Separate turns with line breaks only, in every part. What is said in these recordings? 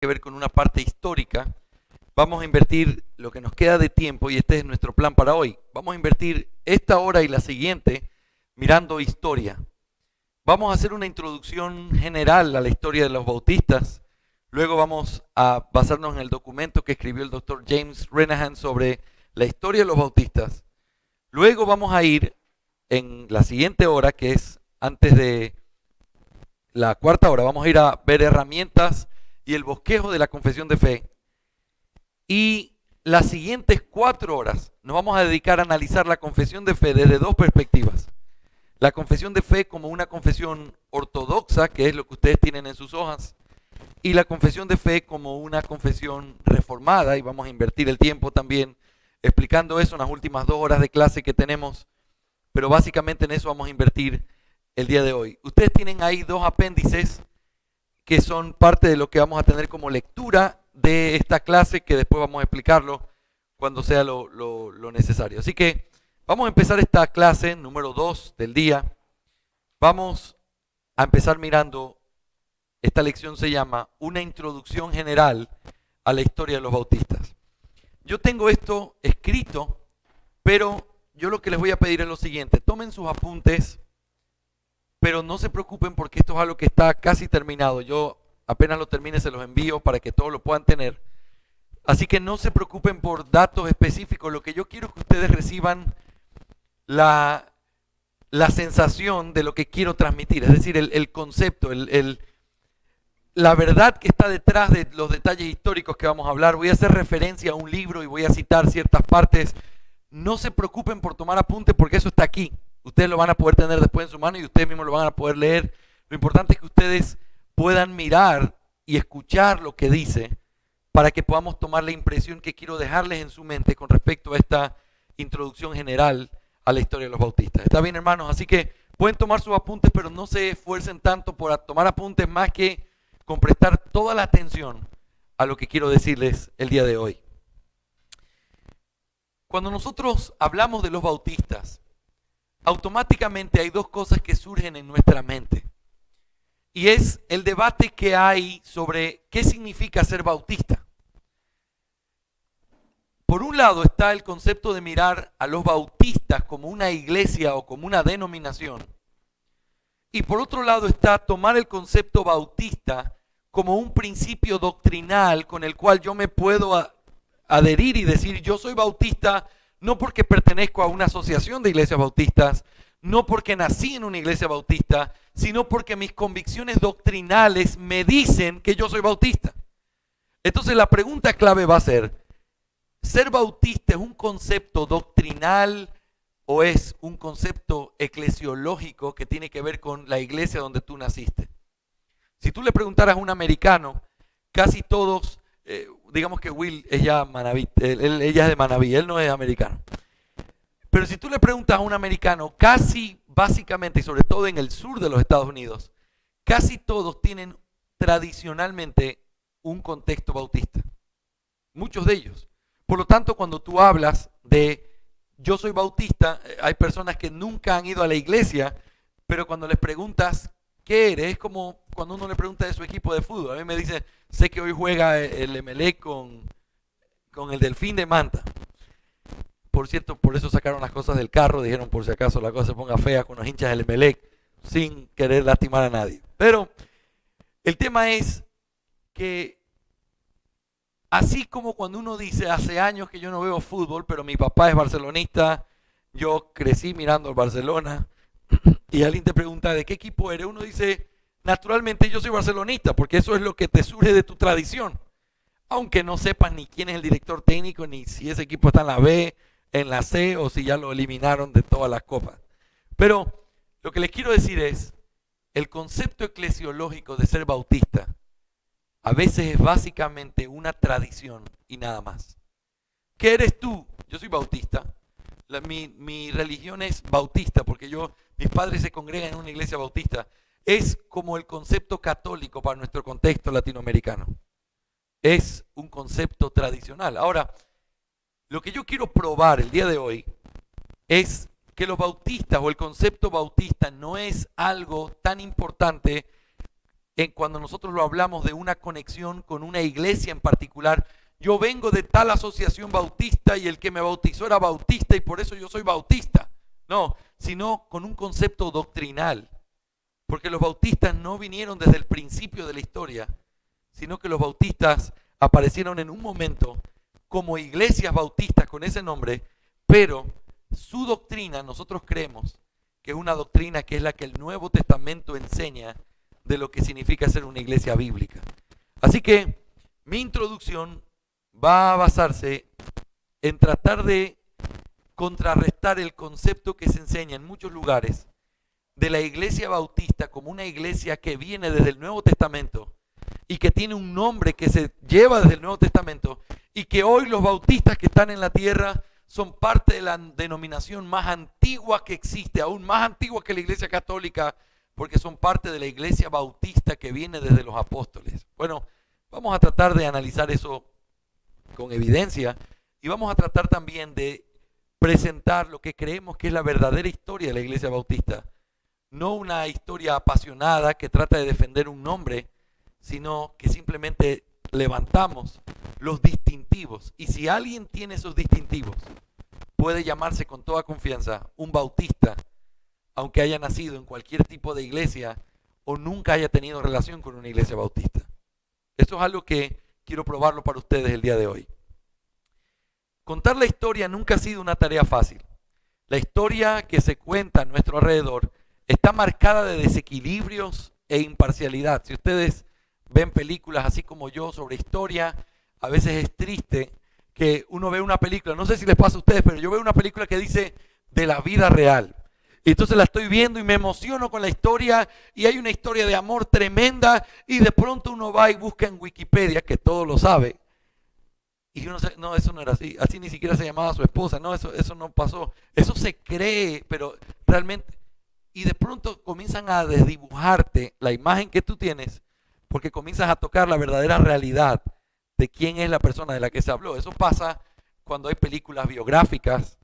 que ver con una parte histórica. Vamos a invertir lo que nos queda de tiempo y este es nuestro plan para hoy. Vamos a invertir esta hora y la siguiente mirando historia. Vamos a hacer una introducción general a la historia de los bautistas. Luego vamos a basarnos en el documento que escribió el doctor James Renahan sobre la historia de los bautistas. Luego vamos a ir en la siguiente hora, que es antes de la cuarta hora, vamos a ir a ver herramientas y el bosquejo de la confesión de fe. Y las siguientes 4 horas nos vamos a dedicar a analizar la confesión de fe desde 2 perspectivas. La confesión de fe como una confesión ortodoxa, que es lo que ustedes tienen en sus hojas, y la confesión de fe como una confesión reformada, y vamos a invertir el tiempo también explicando eso en las últimas 2 horas de clase que tenemos, pero básicamente en eso vamos a invertir el día de hoy. Ustedes tienen ahí 2 apéndices que son parte de lo que vamos a tener como lectura de esta clase, que después vamos a explicarlo cuando sea lo necesario. Así que vamos a empezar esta clase número 2 del día. Vamos a empezar mirando, esta lección se llama Una introducción general a la historia de los bautistas. Yo tengo esto escrito, pero yo lo que les voy a pedir es lo siguiente: tomen sus apuntes, pero no se preocupen porque esto es algo que está casi terminado. Yo apenas lo termine se los envío para que todos lo puedan tener. Así que no se preocupen por datos específicos. Lo que yo quiero es que ustedes reciban la sensación de lo que quiero transmitir, es decir, el concepto, la verdad que está detrás de los detalles históricos que vamos a hablar. Voy a hacer referencia a un libro y voy a citar ciertas partes. No se preocupen por tomar apuntes porque eso está aquí. Ustedes lo van a poder tener después en su mano y ustedes mismos lo van a poder leer. Lo importante es que ustedes puedan mirar y escuchar lo que dice para que podamos tomar la impresión que quiero dejarles en su mente con respecto a esta introducción general a la historia de los bautistas. ¿Está bien, hermanos? Así que pueden tomar sus apuntes, pero no se esfuercen tanto por tomar apuntes más que con prestar toda la atención a lo que quiero decirles el día de hoy. Cuando nosotros hablamos de los bautistas, automáticamente hay 2 cosas que surgen en nuestra mente. Y es el debate que hay sobre qué significa ser bautista. Por un lado está el concepto de mirar a los bautistas como una iglesia o como una denominación. Y por otro lado está tomar el concepto bautista como un principio doctrinal con el cual yo me puedo adherir y decir: yo soy bautista no porque pertenezco a una asociación de iglesias bautistas, no porque nací en una iglesia bautista, sino porque mis convicciones doctrinales me dicen que yo soy bautista. Entonces la pregunta clave va a ¿ser bautista es un concepto doctrinal o es un concepto eclesiológico que tiene que ver con la iglesia donde tú naciste? Si tú le preguntaras a un americano, casi todos, digamos que Will es ya Manaví, ella es de Manaví, él no es americano. Pero si tú le preguntas a un americano, casi básicamente, y sobre todo en el sur de los Estados Unidos, casi todos tienen tradicionalmente un contexto bautista. Muchos de ellos. Por lo tanto, cuando tú hablas de yo soy bautista, hay personas que nunca han ido a la iglesia, pero cuando les preguntas ¿qué eres? Es como cuando uno le pregunta de su equipo de fútbol. A mí me dice, sé que hoy juega el Emelec con el Delfín de Manta. Por cierto, por eso sacaron las cosas del carro, dijeron por si acaso la cosa se ponga fea con los hinchas del Emelec, sin querer lastimar a nadie. Pero el tema es que así como cuando uno dice, hace años que yo no veo fútbol, pero mi papá es barcelonista, yo crecí mirando al Barcelona, y alguien te pregunta, ¿de qué equipo eres? Uno dice, naturalmente yo soy barcelonista, porque eso es lo que te surge de tu tradición. Aunque no sepas ni quién es el director técnico, ni si ese equipo está en la B, en la C, o si ya lo eliminaron de todas las copas. Pero lo que les quiero decir es, el concepto eclesiológico de ser bautista a veces es básicamente una tradición y nada más. ¿Qué eres tú? Yo soy bautista. Mi religión es bautista porque mis padres se congregan en una iglesia bautista. Es como el concepto católico para nuestro contexto latinoamericano. Es un concepto tradicional. Ahora, lo que yo quiero probar el día de hoy es que los bautistas o el concepto bautista no es algo tan importante cuando nosotros lo hablamos de una conexión con una iglesia en particular. Yo vengo de tal asociación bautista y el que me bautizó era bautista y por eso yo soy bautista. No, sino con un concepto doctrinal. Porque los bautistas no vinieron desde el principio de la historia, sino que los bautistas aparecieron en un momento como iglesias bautistas con ese nombre, pero su doctrina, nosotros creemos que es una doctrina que es la que el Nuevo Testamento enseña de lo que significa ser una iglesia bíblica. Así que mi introducción va a basarse en tratar de contrarrestar el concepto que se enseña en muchos lugares de la iglesia bautista como una iglesia que viene desde el Nuevo Testamento y que tiene un nombre que se lleva desde el Nuevo Testamento y que hoy los bautistas que están en la tierra son parte de la denominación más antigua que existe, aún más antigua que la iglesia católica, porque son parte de la iglesia bautista que viene desde los apóstoles. Bueno, vamos a tratar de analizar eso con evidencia y vamos a tratar también de presentar lo que creemos que es la verdadera historia de la iglesia bautista. No una historia apasionada que trata de defender un nombre, sino que simplemente levantamos los distintivos. Y si alguien tiene esos distintivos, puede llamarse con toda confianza un bautista, aunque haya nacido en cualquier tipo de iglesia o nunca haya tenido relación con una iglesia bautista. Esto es algo que quiero probarlo para ustedes el día de hoy. Contar la historia nunca ha sido una tarea fácil. La historia que se cuenta a nuestro alrededor está marcada de desequilibrios e imparcialidad. Si ustedes ven películas así como yo sobre historia, a veces es triste que uno ve una película, no sé si les pasa a ustedes, pero yo veo una película que dice de la vida real. Y entonces la estoy viendo y me emociono con la historia y hay una historia de amor tremenda y de pronto uno va y busca en Wikipedia, que todo lo sabe, y uno dice, no, eso no era así, así ni siquiera se llamaba su esposa, no, eso no pasó, eso se cree, pero realmente, y de pronto comienzan a desdibujarte la imagen que tú tienes, porque comienzas a tocar la verdadera realidad de quién es la persona de la que se habló. Eso pasa cuando hay películas biográficas,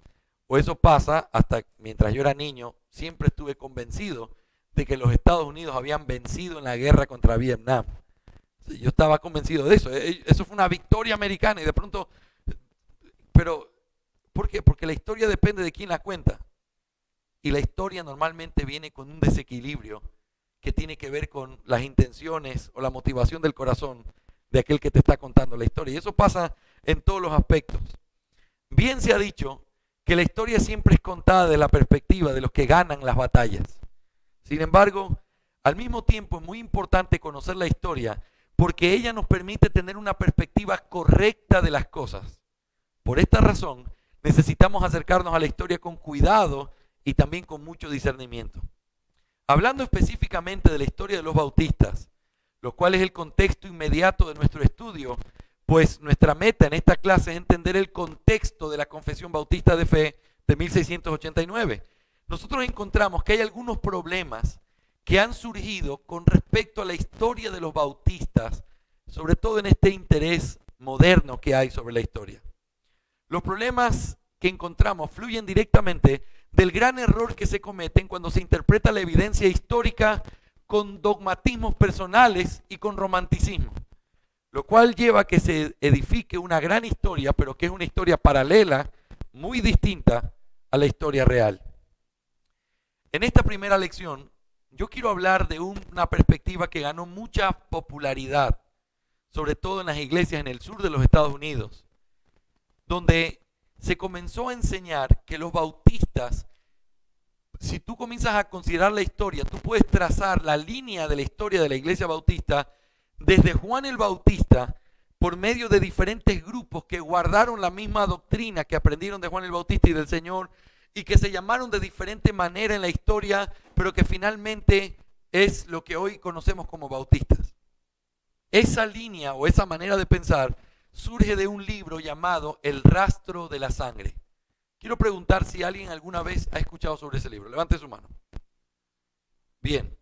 o eso pasa hasta mientras yo era niño, siempre estuve convencido de que los Estados Unidos habían vencido en la guerra contra Vietnam. Yo estaba convencido de eso. Eso fue una victoria americana y de pronto, pero ¿por qué? Porque la historia depende de quién la cuenta. Y la historia normalmente viene con un desequilibrio que tiene que ver con las intenciones o la motivación del corazón de aquel que te está contando la historia. Y eso pasa en todos los aspectos. Bien se ha dicho que la historia siempre es contada desde la perspectiva de los que ganan las batallas. Sin embargo, al mismo tiempo es muy importante conocer la historia porque ella nos permite tener una perspectiva correcta de las cosas. Por esta razón, necesitamos acercarnos a la historia con cuidado y también con mucho discernimiento. Hablando específicamente de la historia de los bautistas, lo cual es el contexto inmediato de nuestro estudio, pues nuestra meta en esta clase es entender el contexto de la Confesión Bautista de Fe de 1689. Nosotros encontramos que hay algunos problemas que han surgido con respecto a la historia de los bautistas, sobre todo en este interés moderno que hay sobre la historia. Los problemas que encontramos fluyen directamente del gran error que se cometen cuando se interpreta la evidencia histórica con dogmatismos personales y con romanticismo, lo cual lleva a que se edifique una gran historia, pero que es una historia paralela, muy distinta a la historia real. En esta primera lección, yo quiero hablar de una perspectiva que ganó mucha popularidad, sobre todo en las iglesias en el sur de los Estados Unidos, donde se comenzó a enseñar que los bautistas, si tú comienzas a considerar la historia, tú puedes trazar la línea de la historia de la iglesia bautista desde Juan el Bautista, por medio de diferentes grupos que guardaron la misma doctrina que aprendieron de Juan el Bautista y del Señor, y que se llamaron de diferente manera en la historia, pero que finalmente es lo que hoy conocemos como bautistas. Esa línea o esa manera de pensar surge de un libro llamado El Rastro de la Sangre. Quiero preguntar si alguien alguna vez ha escuchado sobre ese libro. Levante su mano. Bien.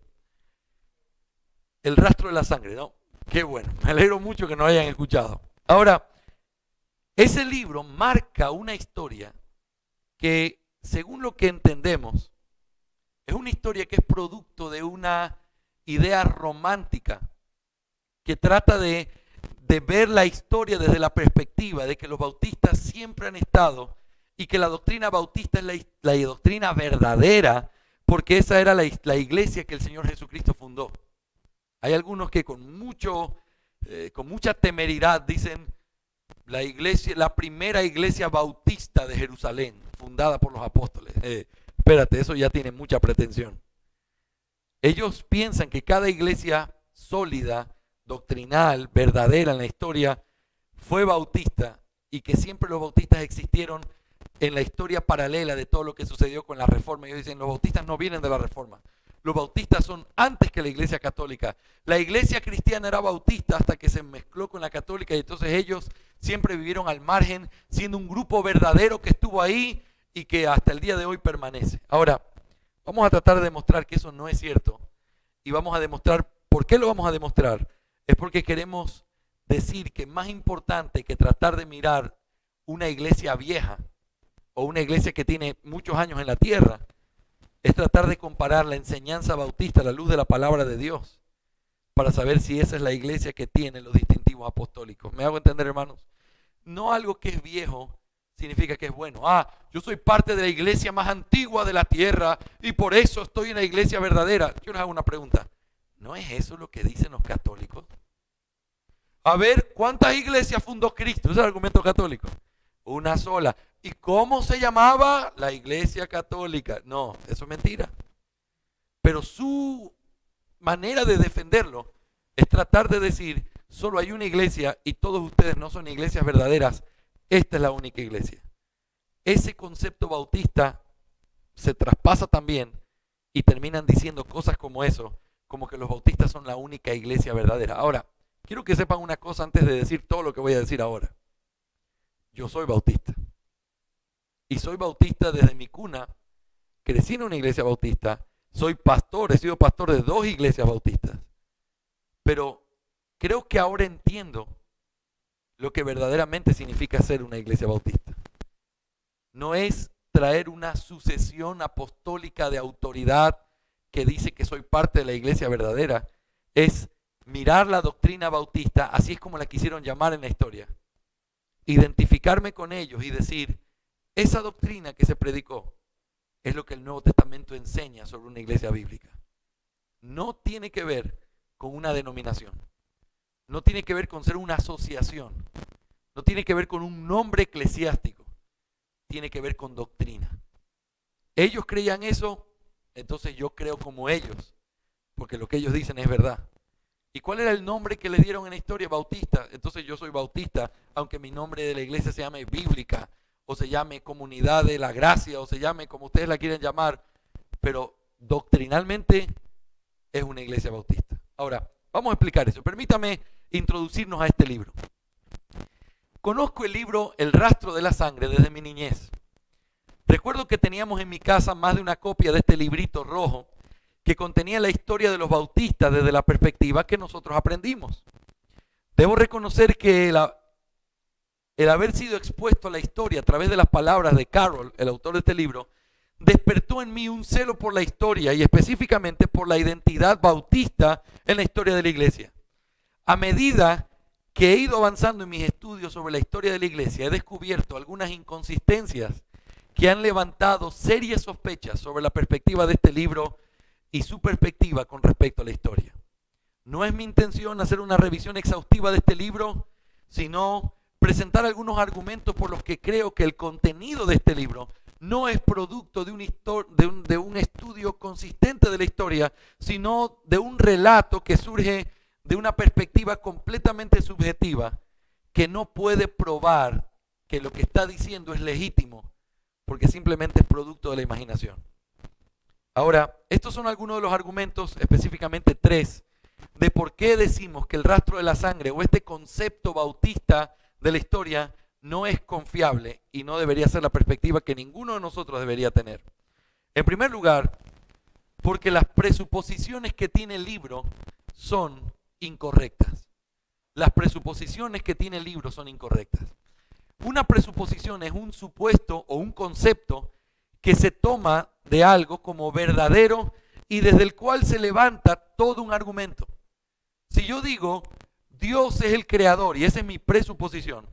El Rastro de la Sangre, ¿no? Qué bueno. Me alegro mucho que no hayan escuchado. Ahora, ese libro marca una historia que, según lo que entendemos, es una historia que es producto de una idea romántica que trata de ver la historia desde la perspectiva de que los bautistas siempre han estado y que la doctrina bautista es la doctrina verdadera, porque esa era la iglesia que el Señor Jesucristo fundó. Hay algunos que con mucha temeridad dicen la primera iglesia bautista de Jerusalén, fundada por los apóstoles. Espérate, eso ya tiene mucha pretensión. Ellos piensan que cada iglesia sólida, doctrinal, verdadera en la historia, fue bautista y que siempre los bautistas existieron en la historia paralela de todo lo que sucedió con la Reforma. Ellos dicen, los bautistas no vienen de la Reforma. Los bautistas son antes que la iglesia católica. La iglesia cristiana era bautista hasta que se mezcló con la católica y entonces ellos siempre vivieron al margen, siendo un grupo verdadero que estuvo ahí y que hasta el día de hoy permanece. Ahora, vamos a tratar de demostrar que eso no es cierto y vamos a demostrar, ¿por qué lo vamos a demostrar? Es porque queremos decir que más importante que tratar de mirar una iglesia vieja o una iglesia que tiene muchos años en la tierra, es tratar de comparar la enseñanza bautista a la luz de la palabra de Dios para saber si esa es la iglesia que tiene los distintivos apostólicos. ¿Me hago entender, hermanos? No algo que es viejo significa que es bueno. Yo soy parte de la iglesia más antigua de la tierra y por eso estoy en la iglesia verdadera. Yo les hago una pregunta. ¿No es eso lo que dicen los católicos? A ver, ¿cuántas iglesias fundó Cristo? Ese es el argumento católico. Una sola. ¿Y cómo se llamaba? La iglesia católica. No, eso es mentira. Pero su manera de defenderlo es tratar de decir, solo hay una iglesia y todos ustedes no son iglesias verdaderas. Esta es la única iglesia. Ese concepto bautista se traspasa también y terminan diciendo cosas como eso, como que los bautistas son la única iglesia verdadera. Ahora, quiero que sepan una cosa antes de decir todo lo que voy a decir ahora. Yo soy bautista. Y soy bautista desde mi cuna. Crecí en una iglesia bautista. Soy pastor, he sido pastor de 2 iglesias bautistas. Pero creo que ahora entiendo lo que verdaderamente significa ser una iglesia bautista. No es traer una sucesión apostólica de autoridad que dice que soy parte de la iglesia verdadera. Es mirar la doctrina bautista, así es como la quisieron llamar en la historia. Identificarme con ellos y decir, esa doctrina que se predicó es lo que el Nuevo Testamento enseña sobre una iglesia bíblica. No tiene que ver con una denominación. No tiene que ver con ser una asociación. No tiene que ver con un nombre eclesiástico. Tiene que ver con doctrina. Ellos creían eso, entonces yo creo como ellos, porque lo que ellos dicen es verdad. ¿Y cuál era el nombre que le dieron en la historia? Bautista. Entonces yo soy bautista, aunque mi nombre de la iglesia se llame bíblica, o se llame comunidad de la gracia, o se llame como ustedes la quieren llamar, pero doctrinalmente es una iglesia bautista. Ahora, vamos a explicar eso. Permítame introducirnos a este libro. Conozco el libro El rastro de la sangre desde mi niñez. Recuerdo que teníamos en mi casa más de una copia de este librito rojo que contenía la historia de los bautistas desde la perspectiva que nosotros aprendimos. Debo reconocer que el haber sido expuesto a la historia a través de las palabras de Carroll, el autor de este libro, despertó en mí un celo por la historia y específicamente por la identidad bautista en la historia de la iglesia. A medida que he ido avanzando en mis estudios sobre la historia de la iglesia, he descubierto algunas inconsistencias que han levantado serias sospechas sobre la perspectiva de este libro y su perspectiva con respecto a la historia. No es mi intención hacer una revisión exhaustiva de este libro, sino presentar algunos argumentos por los que creo que el contenido de este libro no es producto de un estudio consistente de la historia, sino de un relato que surge de una perspectiva completamente subjetiva que no puede probar que lo que está diciendo es legítimo, porque simplemente es producto de la imaginación. Ahora, estos son algunos de los argumentos, específicamente 3, de por qué decimos que el rastro de la sangre o este concepto bautista de la historia no es confiable y no debería ser la perspectiva que ninguno de nosotros debería tener. En primer lugar, porque las presuposiciones que tiene el libro son incorrectas. Las presuposiciones que tiene el libro son incorrectas. Una presuposición es un supuesto o un concepto que se toma de algo como verdadero y desde el cual se levanta todo un argumento. Si yo digo, Dios es el creador y esa es mi presuposición,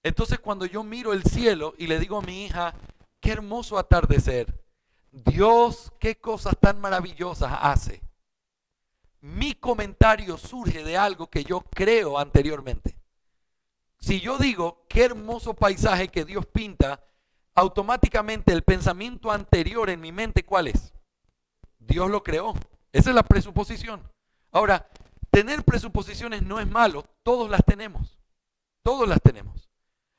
entonces cuando yo miro el cielo y le digo a mi hija, qué hermoso atardecer, Dios qué cosas tan maravillosas hace, mi comentario surge de algo que yo creo anteriormente. Si yo digo, qué hermoso paisaje que Dios pinta, automáticamente el pensamiento anterior en mi mente, ¿cuál es? Dios lo creó. Esa es la presuposición. Ahora, tener presuposiciones no es malo, todos las tenemos. Todos las tenemos.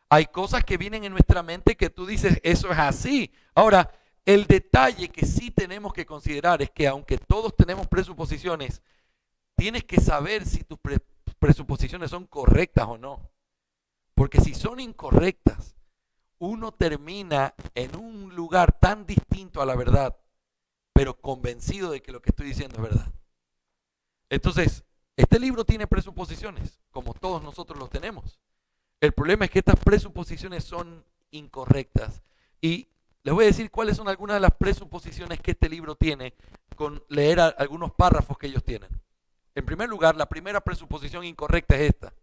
Hay cosas que vienen en nuestra mente que tú dices, eso es así. Ahora, el detalle que sí tenemos que considerar es que aunque todos tenemos presuposiciones, tienes que saber si tus presuposiciones son correctas o no. Porque si son incorrectas, uno termina en un lugar tan distinto a la verdad, pero convencido de que lo que estoy diciendo es verdad. Entonces, este libro tiene presuposiciones, como todos nosotros los tenemos. El problema es que estas presuposiciones son incorrectas. Y les voy a decir cuáles son algunas de las presuposiciones que este libro tiene con leer algunos párrafos que ellos tienen. En primer lugar, la primera presuposición incorrecta es esta.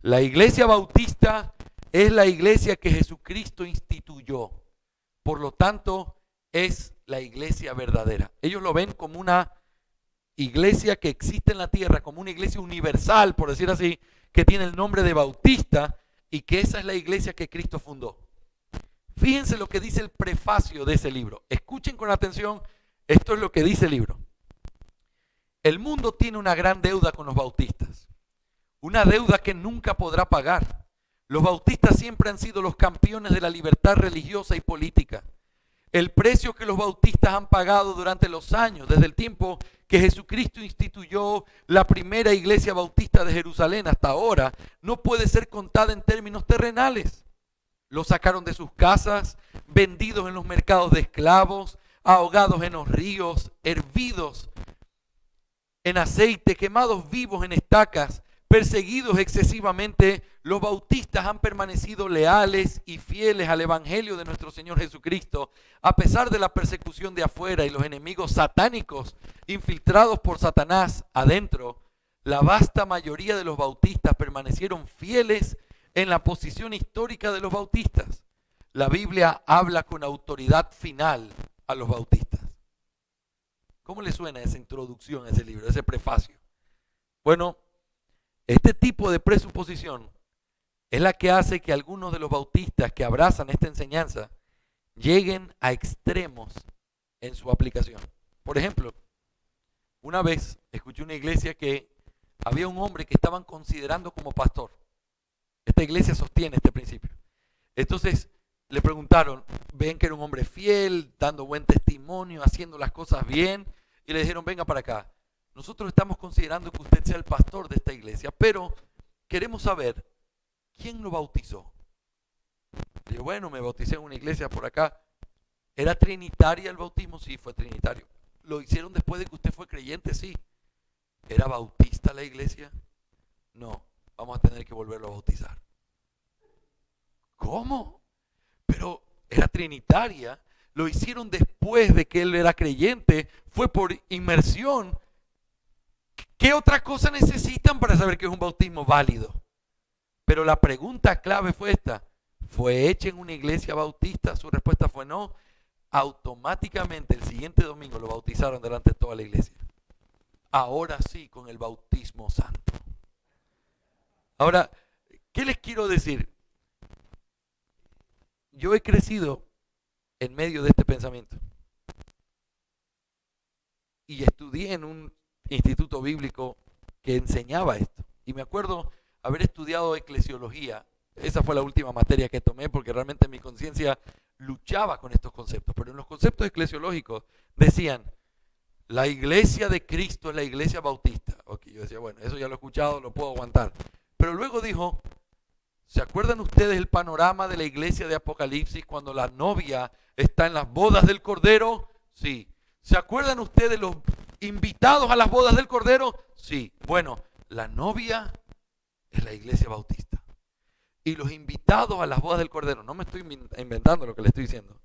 La iglesia bautista es la iglesia que Jesucristo instituyó. Por lo tanto, es la iglesia verdadera. Ellos lo ven como una iglesia que existe en la tierra, como una iglesia universal, por decir así, que tiene el nombre de bautista y que esa es la iglesia que Cristo fundó. Fíjense lo que dice el prefacio de ese libro. Escuchen con atención, esto es lo que dice el libro. El mundo tiene una gran deuda con los bautistas, una deuda que nunca podrá pagar. Los bautistas siempre han sido los campeones de la libertad religiosa y política. El precio que los bautistas han pagado durante los años, desde el tiempo que Jesucristo instituyó la primera iglesia bautista de Jerusalén hasta ahora, no puede ser contada en términos terrenales. Los sacaron de sus casas, vendidos en los mercados de esclavos, ahogados en los ríos, hervidos en aceite, quemados vivos en estacas, perseguidos excesivamente. Los bautistas han permanecido leales y fieles al evangelio de nuestro Señor Jesucristo, a pesar de la persecución de afuera y los enemigos satánicos infiltrados por Satanás adentro. La vasta mayoría de los bautistas permanecieron fieles en la posición histórica de los bautistas. La Biblia habla con autoridad final a los bautistas. ¿Cómo le suena esa introducción a ese libro, ese prefacio? Bueno, este tipo de presuposición es la que hace que algunos de los bautistas que abrazan esta enseñanza lleguen a extremos en su aplicación. Por ejemplo, una vez escuché una iglesia que había un hombre que estaban considerando como pastor. Esta iglesia sostiene este principio. Entonces le preguntaron, ven que era un hombre fiel, dando buen testimonio, haciendo las cosas bien, y le dijeron, venga para acá. Nosotros estamos considerando que usted sea el pastor de esta iglesia, pero queremos saber quién lo bautizó. Y yo, bueno, me bauticé en una iglesia por acá. ¿Era trinitaria el bautismo? Sí, fue trinitario. ¿Lo hicieron después de que usted fue creyente? Sí. ¿Era bautista la iglesia? No, vamos a tener que volverlo a bautizar. ¿Cómo? Pero era trinitaria. Lo hicieron después de que él era creyente. Fue por inmersión. ¿Qué otra cosa necesitan para saber que es un bautismo válido? Pero la pregunta clave fue esta. ¿Fue hecha en una iglesia bautista? Su respuesta fue no. Automáticamente el siguiente domingo lo bautizaron delante de toda la iglesia. Ahora sí, con el bautismo santo. Ahora, ¿qué les quiero decir? Yo he crecido en medio de este pensamiento. Y estudié en un instituto bíblico que enseñaba esto. Y me acuerdo haber estudiado eclesiología. Esa fue la última materia que tomé porque realmente mi conciencia luchaba con estos conceptos. Pero en los conceptos eclesiológicos decían, la iglesia de Cristo es la iglesia bautista. Ok, yo decía, bueno, eso ya lo he escuchado, lo puedo aguantar. Pero luego dijo, ¿se acuerdan ustedes el panorama de la iglesia de Apocalipsis cuando la novia está en las bodas del Cordero? Sí. ¿Se acuerdan ustedes los invitados a las bodas del Cordero? Sí. Bueno, la novia es la iglesia bautista. Y los invitados a las bodas del Cordero, no me estoy inventando lo que le estoy diciendo.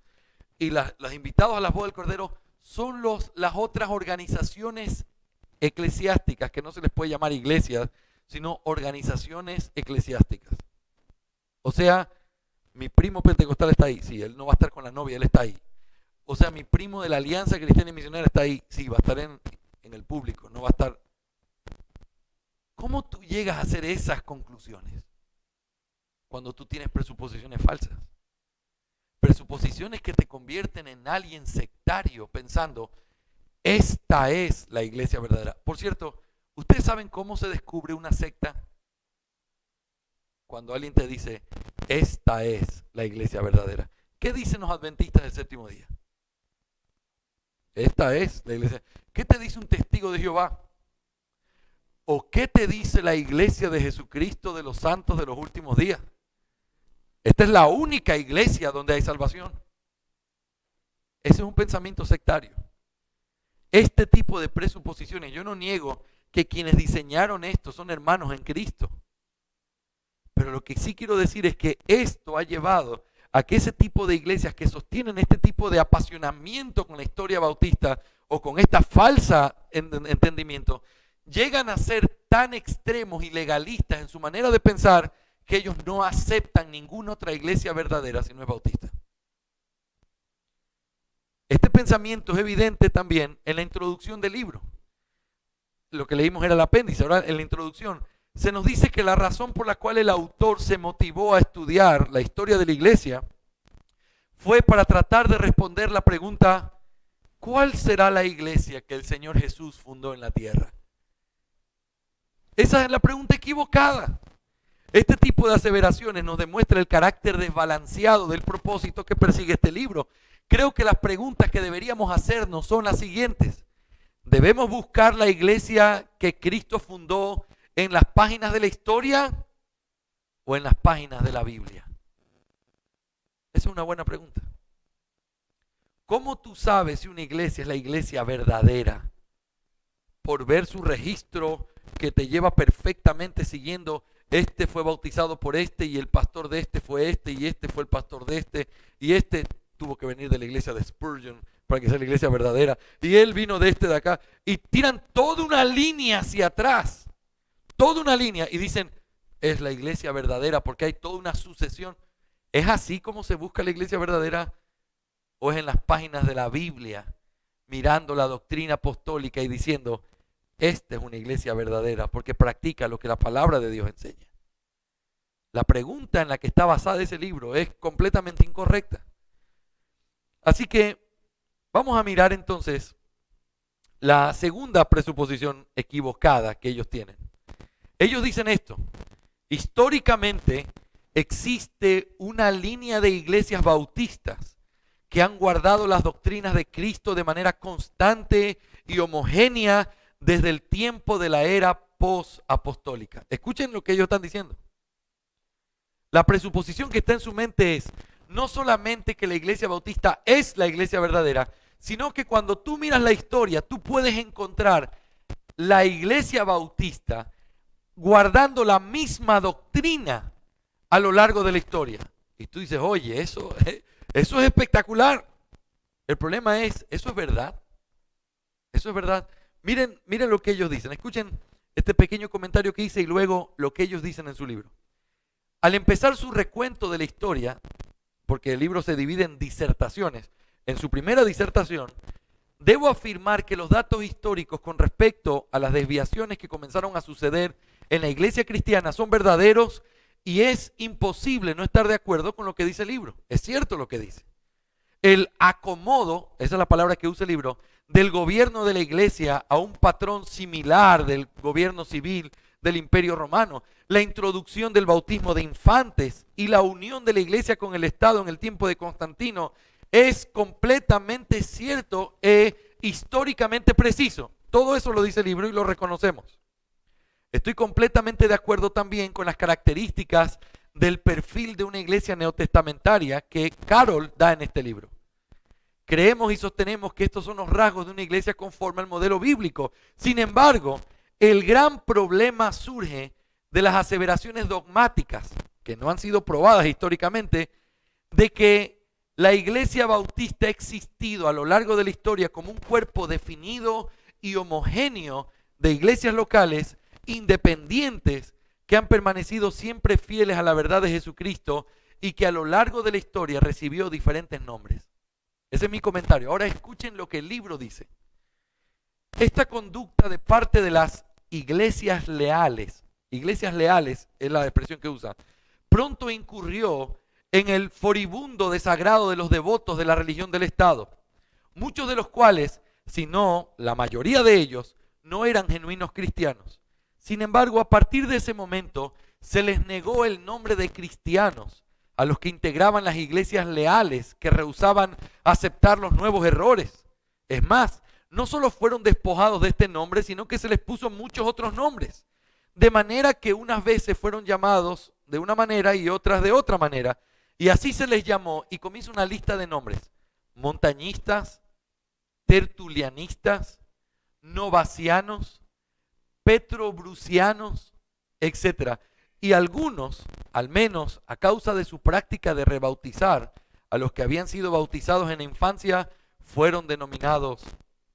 Y los invitados a las bodas del Cordero son las otras organizaciones eclesiásticas, que no se les puede llamar iglesias, sino organizaciones eclesiásticas. O sea, mi primo pentecostal está ahí, sí, él no va a estar con la novia, él está ahí. O sea, mi primo de la Alianza Cristiana y Misionera está ahí, sí, va a estar en el público, no va a estar. ¿Cómo tú llegas a hacer esas conclusiones? Cuando tú tienes presuposiciones falsas. Presuposiciones que te convierten en alguien sectario, pensando, esta es la iglesia verdadera. Por cierto, ¿ustedes saben cómo se descubre una secta? Cuando alguien te dice, esta es la iglesia verdadera. ¿Qué dicen los adventistas del séptimo día? Esta es la iglesia. ¿Qué te dice un testigo de Jehová? ¿O qué te dice la iglesia de Jesucristo de los santos de los últimos días? Esta es la única iglesia donde hay salvación. Ese es un pensamiento sectario. Este tipo de presuposiciones, yo no niego que quienes diseñaron esto son hermanos en Cristo. Pero lo que sí quiero decir es que esto ha llevado a que ese tipo de iglesias que sostienen este tipo de apasionamiento con la historia bautista o con esta falsa entendimiento, llegan a ser tan extremos y legalistas en su manera de pensar que ellos no aceptan ninguna otra iglesia verdadera si no es bautista. Este pensamiento es evidente también en la introducción del libro. Lo que leímos era el apéndice. Ahora en la introducción se nos dice que la razón por la cual el autor se motivó a estudiar la historia de la iglesia fue para tratar de responder la pregunta, ¿cuál será la iglesia que el Señor Jesús fundó en la tierra? Esa es la pregunta equivocada. Este tipo de aseveraciones nos demuestra el carácter desbalanceado del propósito que persigue este libro. Creo que las preguntas que deberíamos hacernos son las siguientes. ¿Debemos buscar la iglesia que Cristo fundó en las páginas de la historia o en las páginas de la Biblia? Esa es una buena pregunta. ¿Cómo tú sabes si una iglesia es la iglesia verdadera? Por ver su registro que te lleva perfectamente siguiendo, este fue bautizado por este y el pastor de este fue este y este fue el pastor de este y este tuvo que venir de la iglesia de Spurgeon para que sea la iglesia verdadera y él vino de este de acá y tiran toda una línea hacia atrás, toda una línea y dicen es la iglesia verdadera porque hay toda una sucesión. ¿Es así como se busca la iglesia verdadera o es en las páginas de la Biblia mirando la doctrina apostólica y diciendo esta es una iglesia verdadera porque practica lo que la palabra de Dios enseña? La pregunta en la que está basada ese libro es completamente incorrecta. Así que vamos a mirar entonces la segunda presuposición equivocada que ellos tienen. Ellos dicen esto: históricamente existe una línea de iglesias bautistas que han guardado las doctrinas de Cristo de manera constante y homogénea desde el tiempo de la era post-apostólica. Escuchen lo que ellos están diciendo. La presuposición que está en su mente es no solamente que la iglesia bautista es la iglesia verdadera, sino que cuando tú miras la historia, tú puedes encontrar la iglesia bautista guardando la misma doctrina a lo largo de la historia. Y tú dices, oye, eso es espectacular. El problema es, ¿eso es verdad? ¿Eso es verdad? Miren lo que ellos dicen. Escuchen este pequeño comentario que hice y luego lo que ellos dicen en su libro. Al empezar su recuento de la historia, porque el libro se divide en disertaciones, en su primera disertación, debo afirmar que los datos históricos con respecto a las desviaciones que comenzaron a suceder en la iglesia cristiana son verdaderos y es imposible no estar de acuerdo con lo que dice el libro. Es cierto lo que dice. El acomodo, esa es la palabra que usa el libro, del gobierno de la iglesia a un patrón similar del gobierno civil del Imperio Romano, la introducción del bautismo de infantes y la unión de la iglesia con el Estado en el tiempo de Constantino es completamente cierto e históricamente preciso. Todo eso lo dice el libro y lo reconocemos. Estoy completamente de acuerdo también con las características del perfil de una iglesia neotestamentaria que Carroll da en este libro. Creemos y sostenemos que estos son los rasgos de una iglesia conforme al modelo bíblico. Sin embargo, el gran problema surge de las aseveraciones dogmáticas, que no han sido probadas históricamente, de que La iglesia bautista ha existido a lo largo de la historia como un cuerpo definido y homogéneo de iglesias locales independientes que han permanecido siempre fieles a la verdad de Jesucristo y que a lo largo de la historia recibió diferentes nombres. Ese es mi comentario. Ahora escuchen lo que el libro dice. Esta conducta de parte de las iglesias leales es la expresión que usa, pronto incurrió en el furibundo desagrado de los devotos de la religión del Estado, muchos de los cuales, si no la mayoría de ellos, no eran genuinos cristianos. Sin embargo, a partir de ese momento, se les negó el nombre de cristianos a los que integraban las iglesias leales que rehusaban aceptar los nuevos errores. Es más, no solo fueron despojados de este nombre, sino que se les puso muchos otros nombres. De manera que unas veces fueron llamados de una manera y otras de otra manera. Y así se les llamó, y comienza una lista de nombres: montañistas, tertulianistas, novacianos, petrobrucianos, etc. Y algunos, al menos a causa de su práctica de rebautizar a los que habían sido bautizados en la infancia, fueron denominados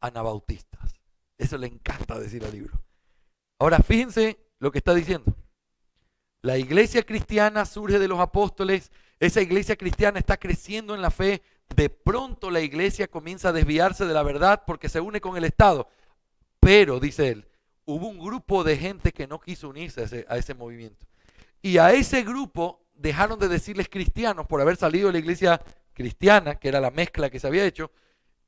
anabautistas. Eso le encanta decir al libro. Ahora fíjense lo que está diciendo. La iglesia cristiana surge de los apóstoles, esa iglesia cristiana está creciendo en la fe, de pronto la iglesia comienza a desviarse de la verdad porque se une con el Estado. Pero, dice él, hubo un grupo de gente que no quiso unirse a ese movimiento. Y a ese grupo dejaron de decirles cristianos por haber salido de la iglesia cristiana, que era la mezcla que se había hecho,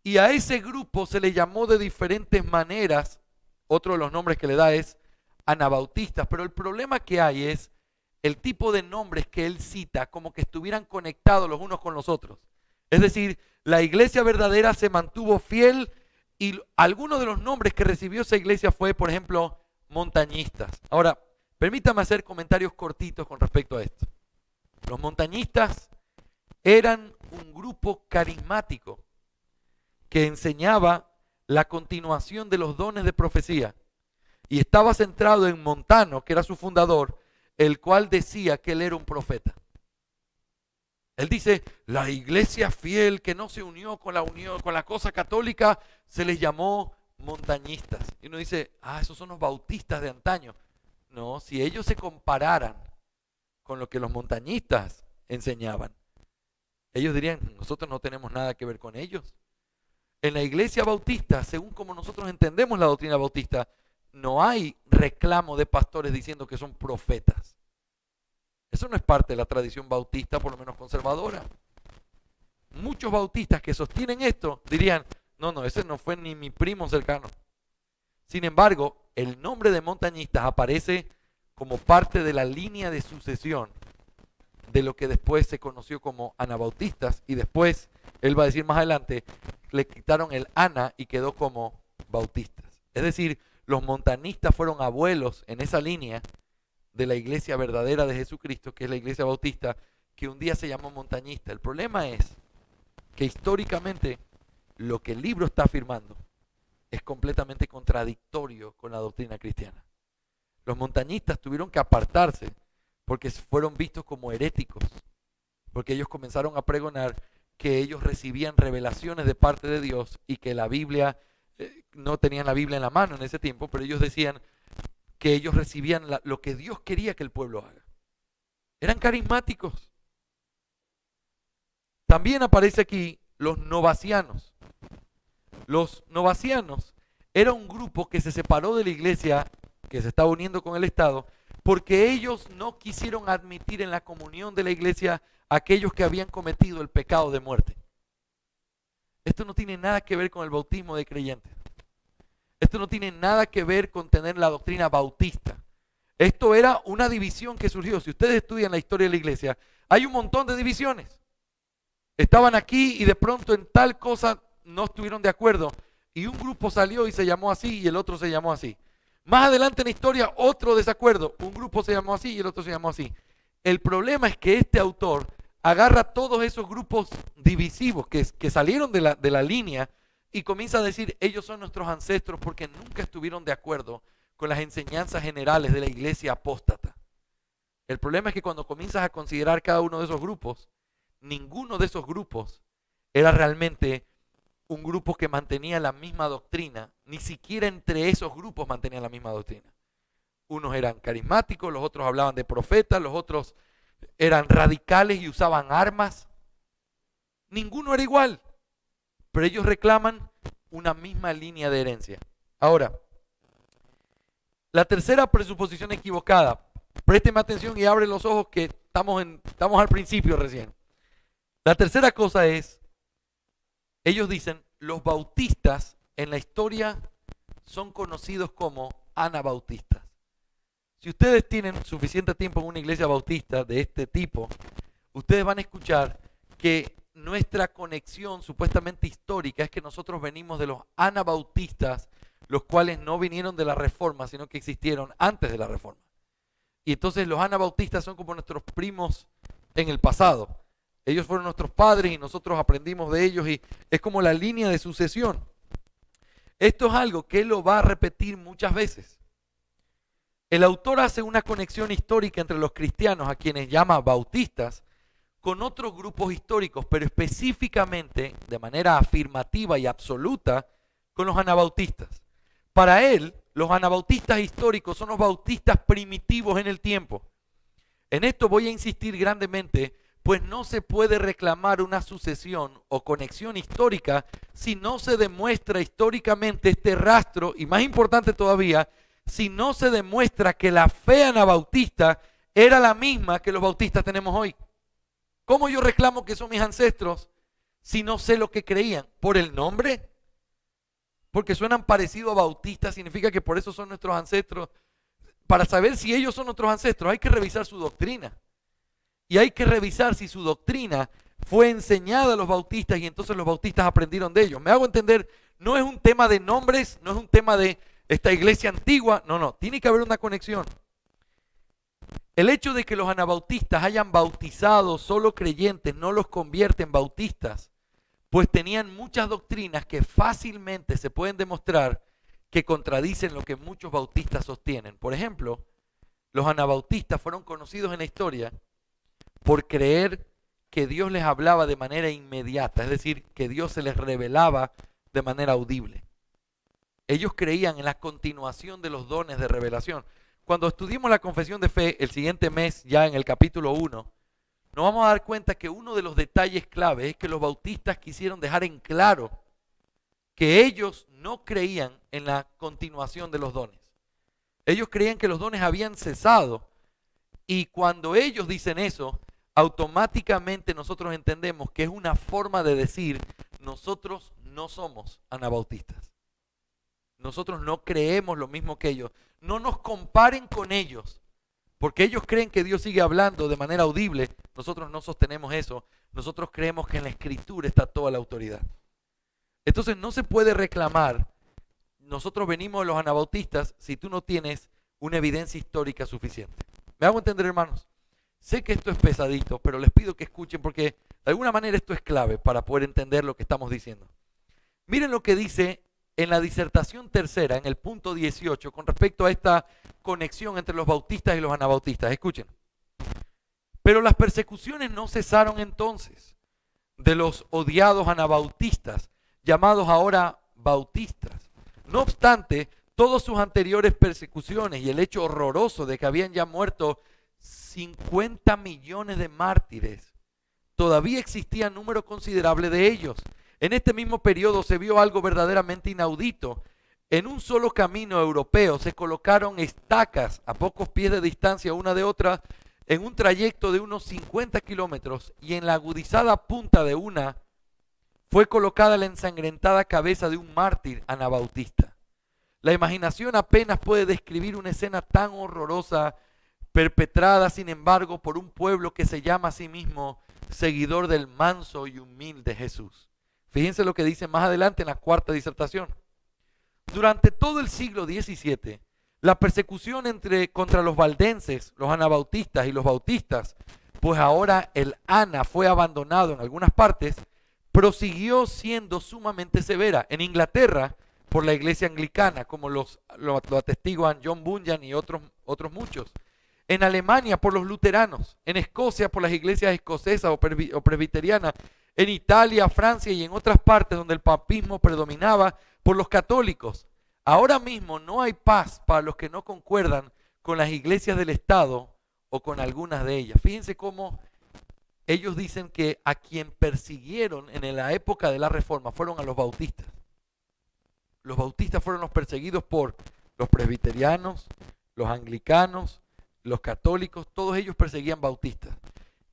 y a ese grupo se le llamó de diferentes maneras. Otro de los nombres que le da es anabautistas, pero el problema que hay es el tipo de nombres que él cita, como que estuvieran conectados los unos con los otros. Es decir, la iglesia verdadera se mantuvo fiel y algunos de los nombres que recibió esa iglesia fue, por ejemplo, montañistas. Ahora, permítame hacer comentarios cortitos con respecto a esto. Los montañistas eran un grupo carismático que enseñaba la continuación de los dones de profecía y estaba centrado en Montano, que era su fundador, el cual decía que él era un profeta. Él dice, la iglesia fiel que no se unió con la cosa católica, se les llamó montañistas. Y uno dice, esos son los bautistas de antaño. No, si ellos se compararan con lo que los montañistas enseñaban, ellos dirían, nosotros no tenemos nada que ver con ellos. En la iglesia bautista, según como nosotros entendemos la doctrina bautista, no hay reclamo de pastores diciendo que son profetas. Eso no es parte de la tradición bautista, por lo menos conservadora. Muchos bautistas que sostienen esto dirían, no, ese no fue ni mi primo cercano. Sin embargo, el nombre de montañistas aparece como parte de la línea de sucesión de lo que después se conoció como anabautistas, y después, él va a decir más adelante, le quitaron el ana y quedó como bautistas. Es decir, los montanistas fueron abuelos en esa línea de la iglesia verdadera de Jesucristo, que es la iglesia bautista, que un día se llamó montañista. El problema es que históricamente lo que el libro está afirmando es completamente contradictorio con la doctrina cristiana. Los montañistas tuvieron que apartarse porque fueron vistos como heréticos, porque ellos comenzaron a pregonar que ellos recibían revelaciones de parte de Dios y que la Biblia, no tenían la Biblia en la mano en ese tiempo, pero ellos decían que ellos recibían lo que Dios quería que el pueblo haga. Eran carismáticos. También aparece aquí los novacianos. Los novacianos era un grupo que se separó de la iglesia, que se estaba uniendo con el Estado, porque ellos no quisieron admitir en la comunión de la iglesia a aquellos que habían cometido el pecado de muerte. Esto no tiene nada que ver con el bautismo de creyentes. Esto no tiene nada que ver con tener la doctrina bautista. Esto era una división que surgió. Si ustedes estudian la historia de la iglesia, hay un montón de divisiones. Estaban aquí y de pronto en tal cosa no estuvieron de acuerdo. Y un grupo salió y se llamó así y el otro se llamó así. Más adelante en la historia, otro desacuerdo. Un grupo se llamó así y el otro se llamó así. El problema es que este autor agarra todos esos grupos divisivos que salieron de la línea y comienza a decir, ellos son nuestros ancestros porque nunca estuvieron de acuerdo con las enseñanzas generales de la iglesia apóstata. El problema es que cuando comienzas a considerar cada uno de esos grupos, ninguno de esos grupos era realmente un grupo que mantenía la misma doctrina. Ni siquiera entre esos grupos mantenían la misma doctrina. Unos eran carismáticos, los otros hablaban de profetas, los otros eran radicales y usaban armas. Ninguno era igual, pero ellos reclaman una misma línea de herencia. Ahora, la tercera presuposición equivocada. Présteme atención y abre los ojos que estamos al principio recién. La tercera cosa es, ellos dicen, los bautistas en la historia son conocidos como anabautistas. Si ustedes tienen suficiente tiempo en una iglesia bautista de este tipo, ustedes van a escuchar que nuestra conexión supuestamente histórica es que nosotros venimos de los anabautistas, los cuales no vinieron de la Reforma, sino que existieron antes de la Reforma. Y entonces los anabautistas son como nuestros primos en el pasado. Ellos fueron nuestros padres y nosotros aprendimos de ellos y es como la línea de sucesión. Esto es algo que él lo va a repetir muchas veces. El autor hace una conexión histórica entre los cristianos, a quienes llama bautistas, con otros grupos históricos, pero específicamente, de manera afirmativa y absoluta, con los anabautistas. Para él, los anabautistas históricos son los bautistas primitivos en el tiempo. En esto voy a insistir grandemente, pues no se puede reclamar una sucesión o conexión histórica si no se demuestra históricamente este rastro, y más importante todavía, si no se demuestra que la fe anabautista era la misma que los bautistas tenemos hoy. ¿Cómo yo reclamo que son mis ancestros si no sé lo que creían? ¿Por el nombre? Porque suenan parecido a bautistas, significa que por eso son nuestros ancestros. Para saber si ellos son nuestros ancestros hay que revisar su doctrina. Y hay que revisar si su doctrina fue enseñada a los bautistas y entonces los bautistas aprendieron de ellos. Me hago entender, no es un tema de nombres, no es un tema de esta iglesia antigua, no, tiene que haber una conexión. El hecho de que los anabautistas hayan bautizado solo creyentes no los convierte en bautistas, pues tenían muchas doctrinas que fácilmente se pueden demostrar que contradicen lo que muchos bautistas sostienen. Por ejemplo, los anabautistas fueron conocidos en la historia por creer que Dios les hablaba de manera inmediata, es decir, que Dios se les revelaba de manera audible. Ellos creían en la continuación de los dones de revelación. Cuando estudiemos la confesión de fe el siguiente mes, ya en el capítulo 1, nos vamos a dar cuenta que uno de los detalles clave es que los bautistas quisieron dejar en claro que ellos no creían en la continuación de los dones. Ellos creían que los dones habían cesado y cuando ellos dicen eso, automáticamente nosotros entendemos que es una forma de decir, nosotros no somos anabautistas. Nosotros no creemos lo mismo que ellos. No nos comparen con ellos, porque ellos creen que Dios sigue hablando de manera audible. Nosotros no sostenemos eso. Nosotros creemos que en la Escritura está toda la autoridad. Entonces no se puede reclamar, nosotros venimos de los anabautistas si tú no tienes una evidencia histórica suficiente. ¿Me hago entender, hermanos? Sé que esto es pesadito, pero les pido que escuchen porque de alguna manera esto es clave para poder entender lo que estamos diciendo. Miren lo que dice en la disertación tercera, en el punto 18, con respecto a esta conexión entre los bautistas y los anabautistas. Escuchen. Pero las persecuciones no cesaron entonces de los odiados anabautistas, llamados ahora bautistas. No obstante, todas sus anteriores persecuciones y el hecho horroroso de que habían ya muerto 50 millones de mártires, todavía existía un número considerable de ellos. En este mismo periodo se vio algo verdaderamente inaudito. En un solo camino europeo se colocaron estacas a pocos pies de distancia una de otra en un trayecto de unos 50 kilómetros y en la agudizada punta de una fue colocada la ensangrentada cabeza de un mártir anabautista. La imaginación apenas puede describir una escena tan horrorosa, perpetrada sin embargo por un pueblo que se llama a sí mismo seguidor del manso y humilde Jesús. Fíjense lo que dice más adelante en la cuarta disertación. Durante todo el siglo XVII, la persecución contra los valdenses, los anabautistas y los bautistas, pues ahora el ANA fue abandonado en algunas partes, prosiguió siendo sumamente severa. En Inglaterra, por la iglesia anglicana, como lo atestiguan John Bunyan y otros muchos. En Alemania, por los luteranos. En Escocia, por las iglesias escocesas o presbiterianas. en Italia, Francia y en otras partes donde el papismo predominaba por los católicos. Ahora mismo no hay paz para los que no concuerdan con las iglesias del Estado o con algunas de ellas. Fíjense cómo ellos dicen que a quien persiguieron en la época de la Reforma fueron a los bautistas. Los bautistas fueron los perseguidos por los presbiterianos, los anglicanos, los católicos, todos ellos perseguían bautistas.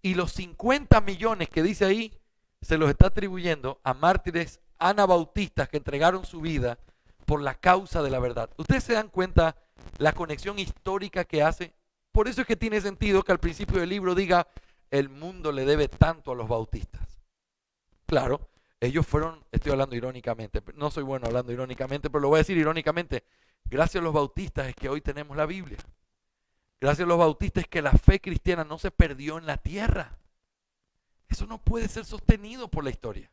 Y los 50 millones que dice ahí se los está atribuyendo a mártires anabautistas que entregaron su vida por la causa de la verdad. ¿Ustedes se dan cuenta la conexión histórica que hace? Por eso es que tiene sentido que al principio del libro diga, el mundo le debe tanto a los bautistas. Claro, ellos fueron, estoy hablando irónicamente, no soy bueno hablando irónicamente, pero lo voy a decir irónicamente, gracias a los bautistas es que hoy tenemos la Biblia. Gracias a los bautistas es que la fe cristiana no se perdió en la tierra. Eso no puede ser sostenido por la historia.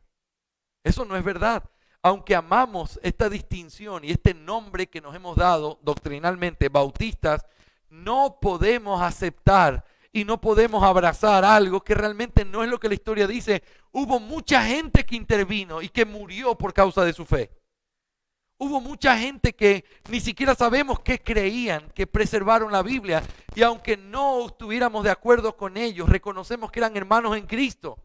Eso no es verdad. Aunque amamos esta distinción y este nombre que nos hemos dado doctrinalmente, bautistas, no podemos aceptar y no podemos abrazar algo que realmente no es lo que la historia dice. Hubo mucha gente que intervino y que murió por causa de su fe. Hubo mucha gente que ni siquiera sabemos qué creían, que preservaron la Biblia. Y aunque no estuviéramos de acuerdo con ellos, reconocemos que eran hermanos en Cristo.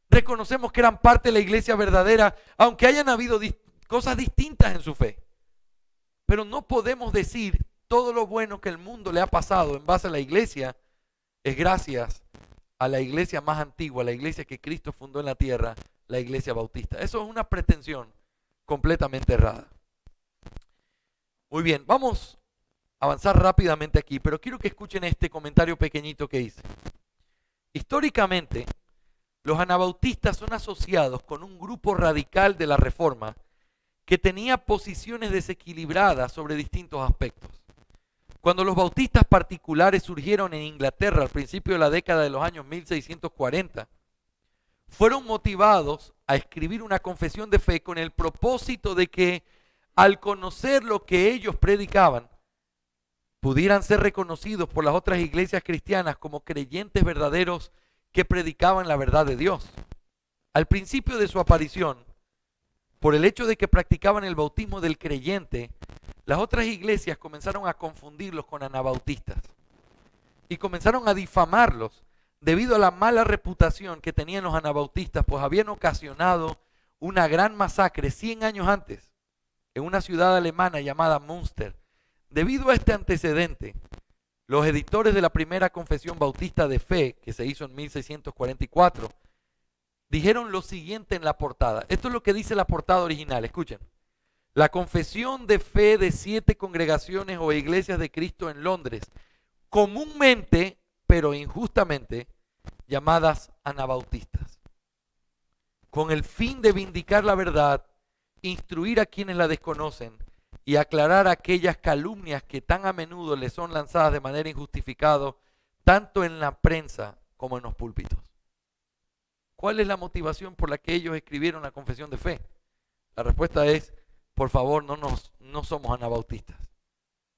Reconocemos que eran parte de la iglesia verdadera, aunque hayan habido cosas distintas en su fe. Pero no podemos decir todo lo bueno que el mundo le ha pasado en base a la iglesia es gracias a la iglesia más antigua, la iglesia que Cristo fundó en la tierra, la iglesia bautista. Eso es una pretensión completamente errada. Muy bien, vamos a avanzar rápidamente aquí, pero quiero que escuchen este comentario pequeñito que hice. Históricamente, los anabautistas son asociados con un grupo radical de la Reforma que tenía posiciones desequilibradas sobre distintos aspectos. Cuando los bautistas particulares surgieron en Inglaterra al principio de la década de los años 1640, fueron motivados a escribir una confesión de fe con el propósito de que, al conocer lo que ellos predicaban, pudieran ser reconocidos por las otras iglesias cristianas como creyentes verdaderos que predicaban la verdad de Dios. Al principio de su aparición, por el hecho de que practicaban el bautismo del creyente, las otras iglesias comenzaron a confundirlos con anabautistas y comenzaron a difamarlos debido a la mala reputación que tenían los anabautistas, pues habían ocasionado una gran masacre 100 años antes en una ciudad alemana llamada Münster. Debido a este antecedente, los editores de la primera confesión bautista de fe, que se hizo en 1644, dijeron lo siguiente en la portada. Esto es lo que dice la portada original, escuchen. La confesión de fe de 7 congregaciones o iglesias de Cristo en Londres, comúnmente, pero injustamente, llamadas anabautistas, con el fin de vindicar la verdad, instruir a quienes la desconocen y aclarar aquellas calumnias que tan a menudo les son lanzadas de manera injustificada, tanto en la prensa como en los púlpitos. ¿Cuál es la motivación por la que ellos escribieron la confesión de fe? La respuesta es, por favor, no somos anabautistas.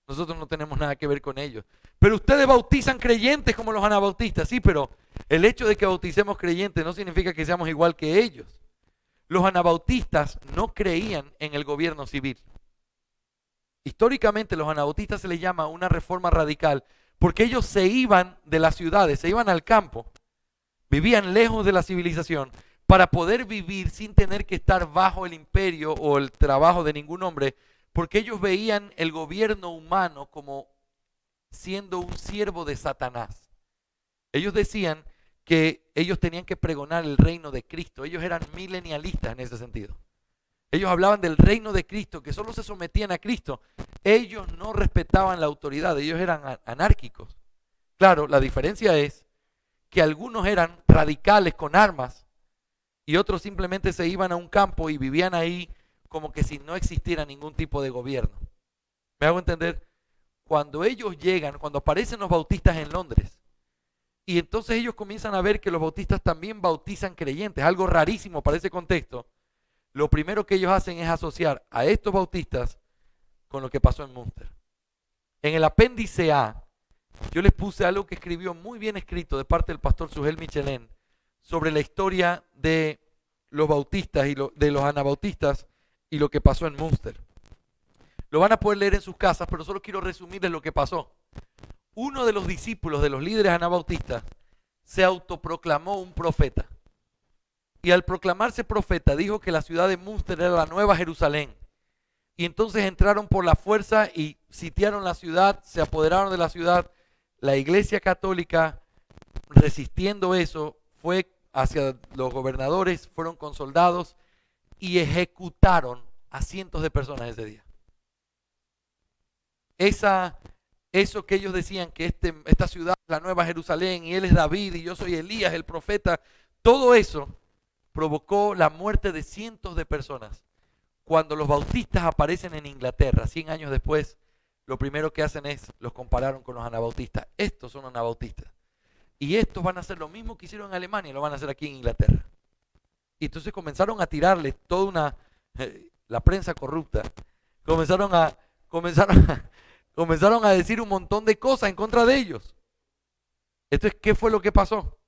Nosotros no tenemos nada que ver con ellos. Pero ustedes bautizan creyentes como los anabautistas. Sí, pero el hecho de que bauticemos creyentes no significa que seamos igual que ellos. Los anabautistas no creían en el gobierno civil. Históricamente los anabautistas se les llama una reforma radical porque ellos se iban de las ciudades, se iban al campo, vivían lejos de la civilización para poder vivir sin tener que estar bajo el imperio o el trabajo de ningún hombre, porque ellos veían el gobierno humano como siendo un siervo de Satanás. Ellos decían que ellos tenían que pregonar el reino de Cristo. Ellos eran milenialistas en ese sentido. Ellos hablaban del reino de Cristo, que solo se sometían a Cristo. Ellos no respetaban la autoridad, ellos eran anárquicos. Claro, la diferencia es que algunos eran radicales con armas y otros simplemente se iban a un campo y vivían ahí como que si no existiera ningún tipo de gobierno. ¿Me hago entender? Cuando ellos llegan, cuando aparecen los bautistas en Londres, y entonces ellos comienzan a ver que los bautistas también bautizan creyentes, algo rarísimo para ese contexto, lo primero que ellos hacen es asociar a estos bautistas con lo que pasó en Münster. En el apéndice A, yo les puse algo que escribió muy bien escrito de parte del pastor Sugel Michelén sobre la historia de los bautistas y de los anabautistas y lo que pasó en Münster. Lo van a poder leer en sus casas, pero solo quiero resumirles lo que pasó. Uno de los discípulos de los líderes anabautistas se autoproclamó un profeta. Y al proclamarse profeta dijo que la ciudad de Münster era la nueva Jerusalén. Y entonces entraron por la fuerza y sitiaron la ciudad, se apoderaron de la ciudad. La Iglesia Católica, resistiendo eso, fue hacia los gobernadores, fueron con soldados y ejecutaron a cientos de personas ese día. Eso que ellos decían que esta ciudad es la nueva Jerusalén y él es David y yo soy Elías, el profeta, todo eso provocó la muerte de cientos de personas. Cuando los bautistas aparecen en Inglaterra, 100 años después, lo primero que hacen es, los compararon con los anabautistas. Estos son anabautistas. Y estos van a hacer lo mismo que hicieron en Alemania, lo van a hacer aquí en Inglaterra. Y entonces comenzaron a tirarles toda la prensa corrupta. Comenzaron a decir un montón de cosas en contra de ellos. Entonces, ¿qué fue lo que pasó?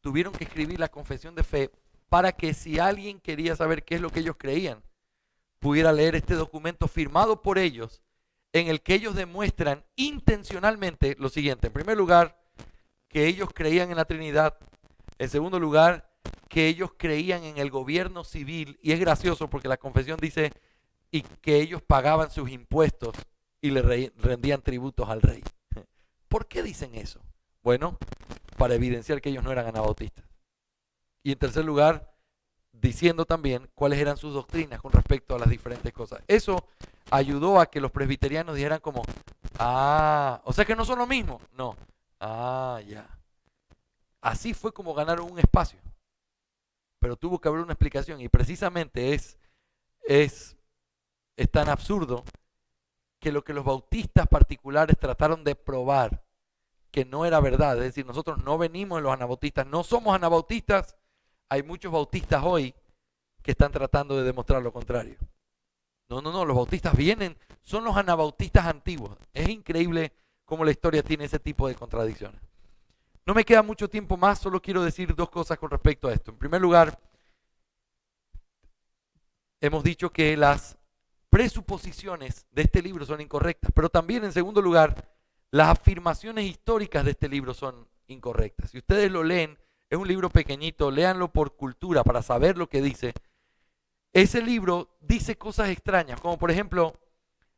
Tuvieron que escribir la confesión de fe para que si alguien quería saber qué es lo que ellos creían, pudiera leer este documento firmado por ellos, en el que ellos demuestran intencionalmente lo siguiente. En primer lugar, que ellos creían en la Trinidad. En segundo lugar, que ellos creían en el gobierno civil. Y es gracioso porque la confesión dice y que ellos pagaban sus impuestos y le rendían tributos al rey. ¿Por qué dicen eso? Bueno, para evidenciar que ellos no eran anabautistas. Y en tercer lugar, diciendo también cuáles eran sus doctrinas con respecto a las diferentes cosas. Eso ayudó a que los presbiterianos dijeran como, o sea que no son lo mismo. No, ya. Así fue como ganaron un espacio. Pero tuvo que haber una explicación y precisamente es tan absurdo que lo que los bautistas particulares trataron de probar que no era verdad, es decir, nosotros no venimos de los anabautistas, no somos anabautistas. Hay muchos bautistas hoy que están tratando de demostrar lo contrario. No, los bautistas son los anabautistas antiguos. Es increíble cómo la historia tiene ese tipo de contradicciones. No me queda mucho tiempo más, solo quiero decir dos cosas con respecto a esto. En primer lugar, hemos dicho que las presuposiciones de este libro son incorrectas, pero también en segundo lugar, las afirmaciones históricas de este libro son incorrectas. Si ustedes lo leen, es un libro pequeñito, léanlo por cultura para saber lo que dice. Ese libro dice cosas extrañas, como por ejemplo,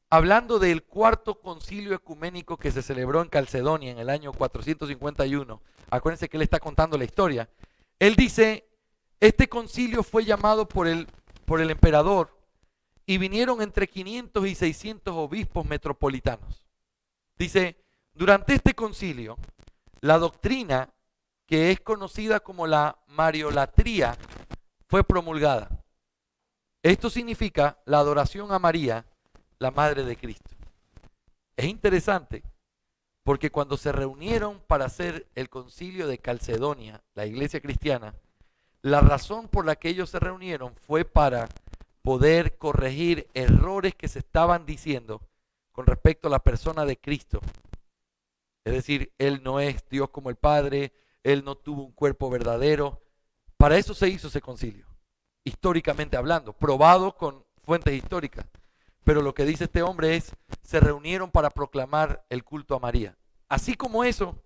hablando del cuarto concilio ecuménico que se celebró en Calcedonia en el año 451. Acuérdense que él está contando la historia. Él dice, este concilio fue llamado por el emperador y vinieron entre 500 y 600 obispos metropolitanos. Dice, durante este concilio, la doctrina que es conocida como la mariolatría fue promulgada. Esto significa la adoración a María, la Madre de Cristo. Es interesante porque cuando se reunieron para hacer el concilio de Calcedonia, la iglesia cristiana, la razón por la que ellos se reunieron fue para poder corregir errores que se estaban diciendo con respecto a la persona de Cristo. Es decir, Él no es Dios como el Padre, Él no tuvo un cuerpo verdadero. Para eso se hizo ese concilio, históricamente hablando, probado con fuentes históricas. Pero lo que dice este hombre es, se reunieron para proclamar el culto a María. Así como eso,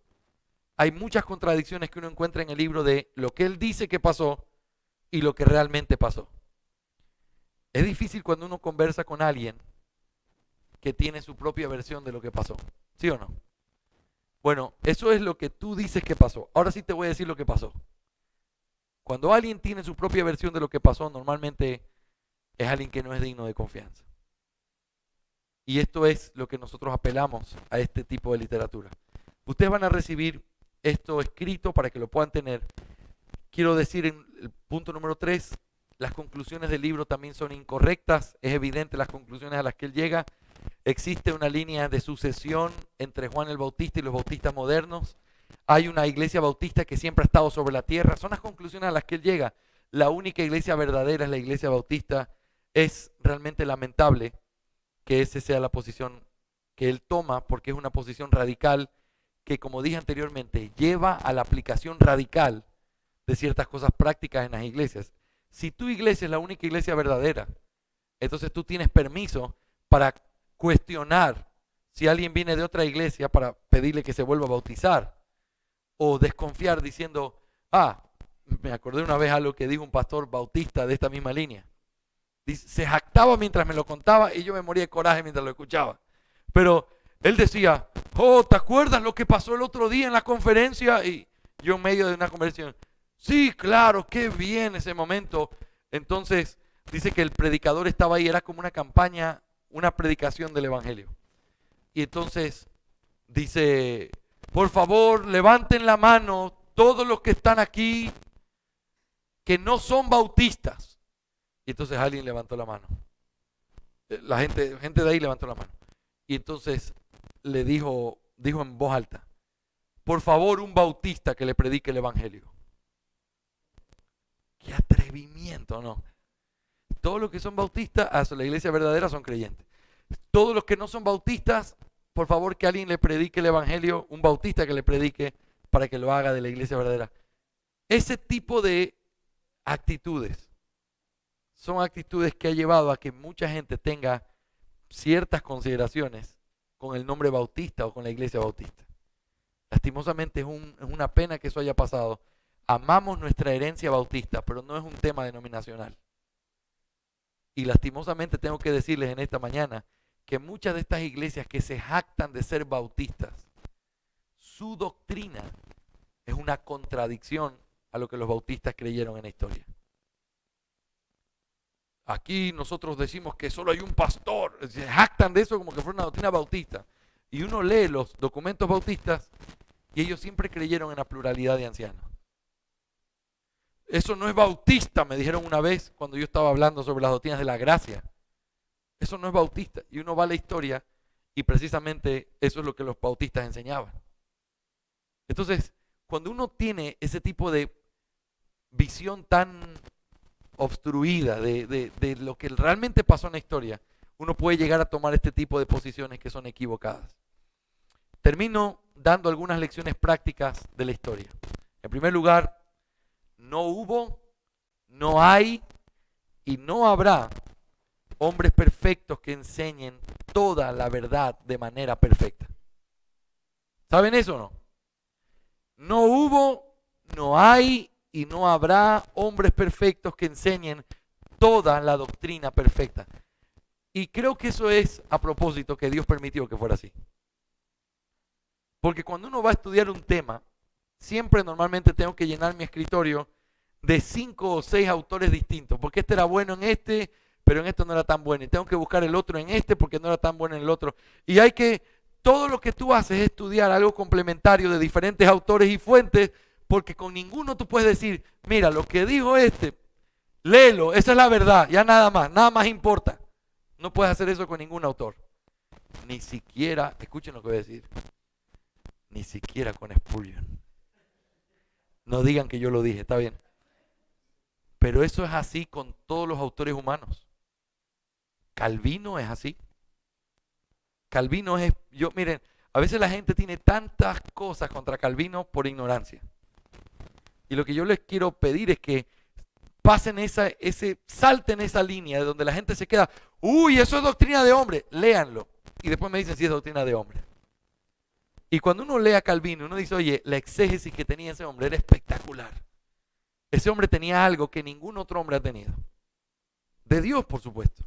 hay muchas contradicciones que uno encuentra en el libro de lo que él dice que pasó y lo que realmente pasó. Es difícil cuando uno conversa con alguien que tiene su propia versión de lo que pasó. ¿Sí o no? Bueno, eso es lo que tú dices que pasó. Ahora sí te voy a decir lo que pasó. Cuando alguien tiene su propia versión de lo que pasó, normalmente es alguien que no es digno de confianza. Y esto es lo que nosotros apelamos a este tipo de literatura. Ustedes van a recibir esto escrito para que lo puedan tener. Quiero decir en el punto número 3, las conclusiones del libro también son incorrectas. Es evidente las conclusiones a las que él llega. Existe una línea de sucesión entre Juan el Bautista y los bautistas modernos. Hay una iglesia bautista que siempre ha estado sobre la tierra. Son las conclusiones a las que él llega. La única iglesia verdadera es la iglesia bautista. Es realmente lamentable que esa sea la posición que él toma, porque es una posición radical que, como dije anteriormente, lleva a la aplicación radical de ciertas cosas prácticas en las iglesias. Si tu iglesia es la única iglesia verdadera, entonces tú tienes permiso para cuestionar si alguien viene de otra iglesia para pedirle que se vuelva a bautizar, o desconfiar diciendo, me acordé una vez algo que dijo un pastor bautista de esta misma línea. Dice, se jactaba mientras me lo contaba y yo me moría de coraje mientras lo escuchaba. Pero él decía, ¿te acuerdas lo que pasó el otro día en la conferencia? Y yo en medio de una conversación, sí, claro, qué bien ese momento. Entonces dice que el predicador estaba ahí, era como una campaña, una predicación del evangelio. Y entonces dice, por favor, levanten la mano todos los que están aquí que no son bautistas. Y entonces alguien levantó la mano. La gente de ahí levantó la mano. Y entonces le dijo en voz alta, por favor, un bautista que le predique el evangelio. ¡Qué atrevimiento!, ¿no? Todos los que son bautistas, a la iglesia verdadera, son creyentes. Todos los que no son bautistas, por favor, que alguien le predique el evangelio, un bautista que le predique para que lo haga de la iglesia verdadera. Ese tipo de actitudes son actitudes que ha llevado a que mucha gente tenga ciertas consideraciones con el nombre bautista o con la iglesia bautista. Lastimosamente es una pena que eso haya pasado. Amamos nuestra herencia bautista, pero no es un tema denominacional. Y lastimosamente tengo que decirles en esta mañana que muchas de estas iglesias que se jactan de ser bautistas, su doctrina es una contradicción a lo que los bautistas creyeron en la historia. Aquí nosotros decimos que solo hay un pastor, se jactan de eso como que fuera una doctrina bautista. Y uno lee los documentos bautistas y ellos siempre creyeron en la pluralidad de ancianos. Eso no es bautista, me dijeron una vez cuando yo estaba hablando sobre las doctrinas de la gracia. Eso no es bautista. Y uno va a la historia y precisamente eso es lo que los bautistas enseñaban. Entonces, cuando uno tiene ese tipo de visión tan obstruida de lo que realmente pasó en la historia, uno puede llegar a tomar este tipo de posiciones que son equivocadas. Termino dando algunas lecciones prácticas de la historia. En primer lugar, no hubo, no hay y no habrá hombres perfectos que enseñen toda la verdad de manera perfecta. ¿Saben eso o no? No hubo, no hay y no habrá hombres perfectos que enseñen toda la doctrina perfecta. Y creo que eso es a propósito que Dios permitió que fuera así. Porque cuando uno va a estudiar un tema, siempre normalmente tengo que llenar mi escritorio de 5 o 6 autores distintos. Porque este era bueno en este, pero en esto no era tan bueno. Y tengo que buscar el otro en este porque no era tan bueno en el otro. Y todo lo que tú haces es estudiar algo complementario de diferentes autores y fuentes, porque con ninguno tú puedes decir, mira, lo que dijo este, léelo, esa es la verdad, ya nada más importa. No puedes hacer eso con ningún autor. Ni siquiera, escuchen lo que voy a decir, ni siquiera con Spurgeon. No digan que yo lo dije, está bien. Pero eso es así con todos los autores humanos. Calvino es así. Calvino es, miren, a veces la gente tiene tantas cosas contra Calvino por ignorancia. Y lo que yo les quiero pedir es que pasen salten esa línea de donde la gente se queda, uy, eso es doctrina de hombre, léanlo. Y después me dicen si es doctrina de hombre. Y cuando uno lee a Calvino, uno dice, oye, la exégesis que tenía ese hombre era espectacular. Ese hombre tenía algo que ningún otro hombre ha tenido. De Dios, por supuesto.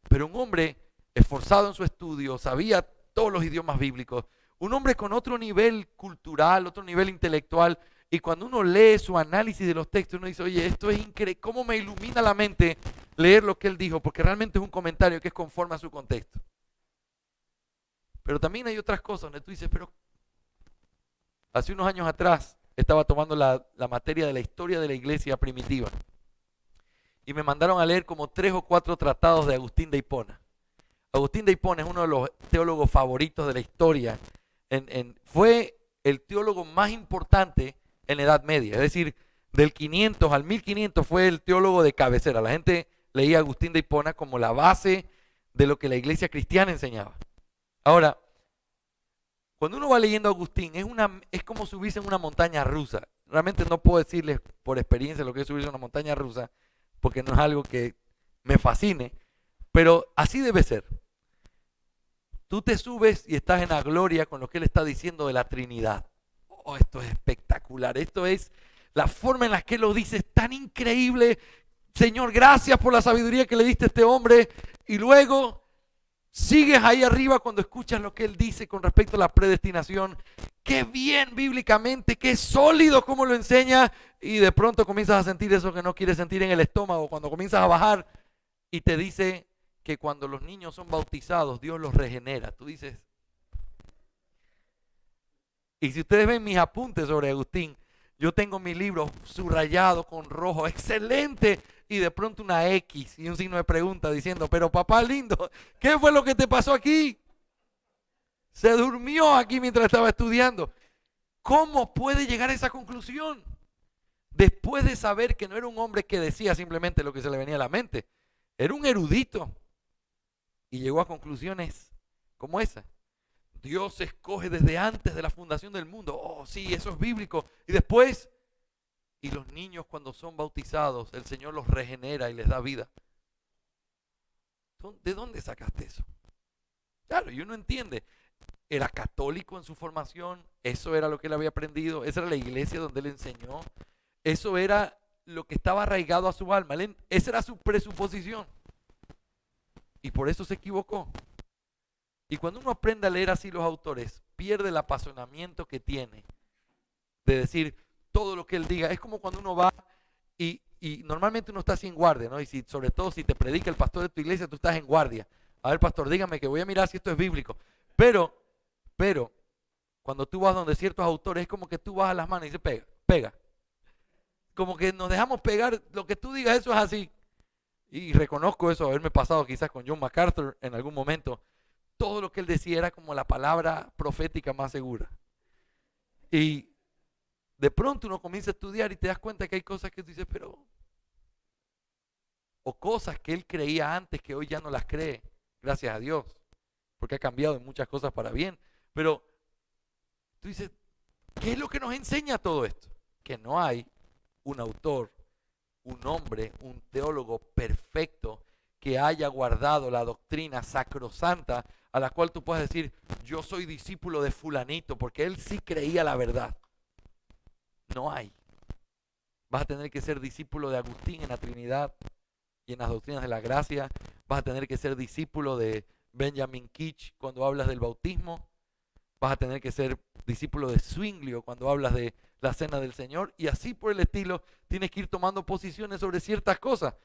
Pero un hombre esforzado en su estudio, sabía todos los idiomas bíblicos, un hombre con otro nivel cultural, otro nivel intelectual, y cuando uno lee su análisis de los textos, uno dice, oye, esto es increíble, ¿cómo me ilumina la mente leer lo que él dijo? Porque realmente es un comentario que es conforme a su contexto. Pero también hay otras cosas donde tú dices, pero hace unos años atrás estaba tomando la materia de la historia de la iglesia primitiva y me mandaron a leer como 3 o 4 tratados de Agustín de Hipona. Agustín de Hipona es uno de los teólogos favoritos de la historia. Fue el teólogo más importante en la Edad Media. Es decir, del 500 al 1500 fue el teólogo de cabecera. La gente leía a Agustín de Hipona como la base de lo que la iglesia cristiana enseñaba. Ahora, Cuando uno va leyendo a Agustín, es como subirse en una montaña rusa. Realmente no puedo decirles por experiencia lo que es subirse en una montaña rusa, porque no es algo que me fascine, pero así debe ser. Tú te subes y estás en la gloria con lo que él está diciendo de la Trinidad. Oh, esto es espectacular. Esto es la forma en la que él lo dice, es tan increíble. Señor, gracias por la sabiduría que le diste a este hombre. Y luego sigues ahí arriba cuando escuchas lo que él dice con respecto a la predestinación. Qué bien bíblicamente, qué sólido como lo enseña. Y de pronto comienzas a sentir eso que no quieres sentir en el estómago. Cuando comienzas a bajar y te dice que cuando los niños son bautizados, Dios los regenera. Tú dices, y si ustedes ven mis apuntes sobre Agustín, yo tengo mi libro subrayado con rojo, excelente, y de pronto una X y un signo de pregunta diciendo, pero papá lindo, ¿qué fue lo que te pasó aquí? Se durmió aquí mientras estaba estudiando. ¿Cómo puede llegar a esa conclusión? Después de saber que no era un hombre que decía simplemente lo que se le venía a la mente, era un erudito. Y llegó a conclusiones como esa. Dios escoge desde antes de la fundación del mundo. Oh, sí, eso es bíblico. Y después, y los niños cuando son bautizados, el Señor los regenera y les da vida. ¿De dónde sacaste eso? Claro, y uno entiende. Era católico en su formación, eso era lo que él había aprendido, esa era la iglesia donde él enseñó, eso era lo que estaba arraigado a su alma, esa era su presuposición. Y por eso se equivocó. Y cuando uno aprende a leer así los autores, pierde el apasionamiento que tiene de decir todo lo que él diga. Es como cuando uno va y normalmente uno está así en guardia, ¿no? Y sobre todo si te predica el pastor de tu iglesia, tú estás en guardia. A ver, pastor, dígame que voy a mirar si esto es bíblico. Pero, cuando tú vas donde ciertos autores, es como que tú vas a las manos y dices, pega, pega. Como que nos dejamos pegar, lo que tú digas, eso es así. Y reconozco eso, haberme pasado quizás con John MacArthur en algún momento. Todo lo que él decía era como la palabra profética más segura. Y de pronto uno comienza a estudiar y te das cuenta que hay cosas que tú dices, pero... O cosas que él creía antes que hoy ya no las cree, gracias a Dios. Porque ha cambiado en muchas cosas para bien. Pero tú dices, ¿qué es lo que nos enseña todo esto? Que no hay un autor, un hombre, un teólogo perfecto que haya guardado la doctrina sacrosanta a la cual tú puedes decir, yo soy discípulo de fulanito, porque él sí creía la verdad. No hay. Vas a tener que ser discípulo de Agustín en la Trinidad y en las doctrinas de la gracia. Vas a tener que ser discípulo de Benjamin Keach cuando hablas del bautismo. Vas a tener que ser discípulo de Zwinglio cuando hablas de la cena del Señor. Y así por el estilo, tienes que ir tomando posiciones sobre ciertas cosas.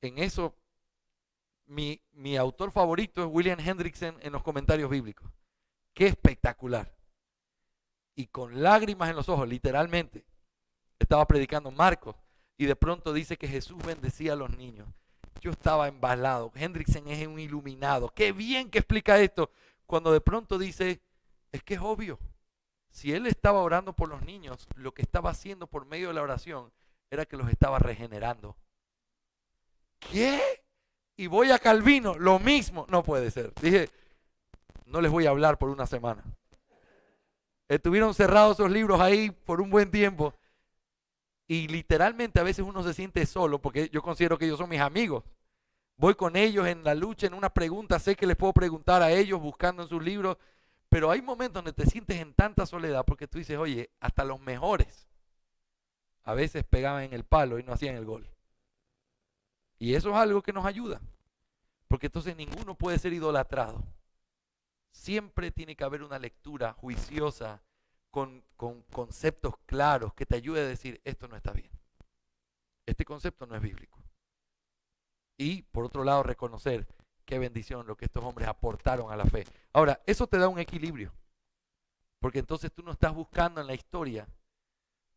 En eso, mi autor favorito es William Hendrickson en los comentarios bíblicos. ¡Qué espectacular! Y con lágrimas en los ojos, literalmente, estaba predicando Marcos y de pronto dice que Jesús bendecía a los niños. Yo estaba embalado. Hendrickson es un iluminado. ¡Qué bien que explica esto! Cuando de pronto dice, es que es obvio. Si él estaba orando por los niños, lo que estaba haciendo por medio de la oración era que los estaba regenerando. ¿Qué? Y voy a Calvino, lo mismo. No puede ser. Dije, no les voy a hablar por una semana. Estuvieron cerrados esos libros ahí por un buen tiempo. Y literalmente a veces uno se siente solo porque yo considero que ellos son mis amigos. Voy con ellos en la lucha, en una pregunta, sé que les puedo preguntar a ellos buscando en sus libros, pero hay momentos donde te sientes en tanta soledad porque tú dices, oye, hasta los mejores a veces pegaban en el palo y no hacían el gol. Y eso es algo que nos ayuda, porque entonces ninguno puede ser idolatrado. Siempre tiene que haber una lectura juiciosa, con conceptos claros que te ayude a decir, esto no está bien. Este concepto no es bíblico. Y por otro lado, reconocer qué bendición lo que estos hombres aportaron a la fe. Ahora, eso te da un equilibrio, porque entonces tú no estás buscando en la historia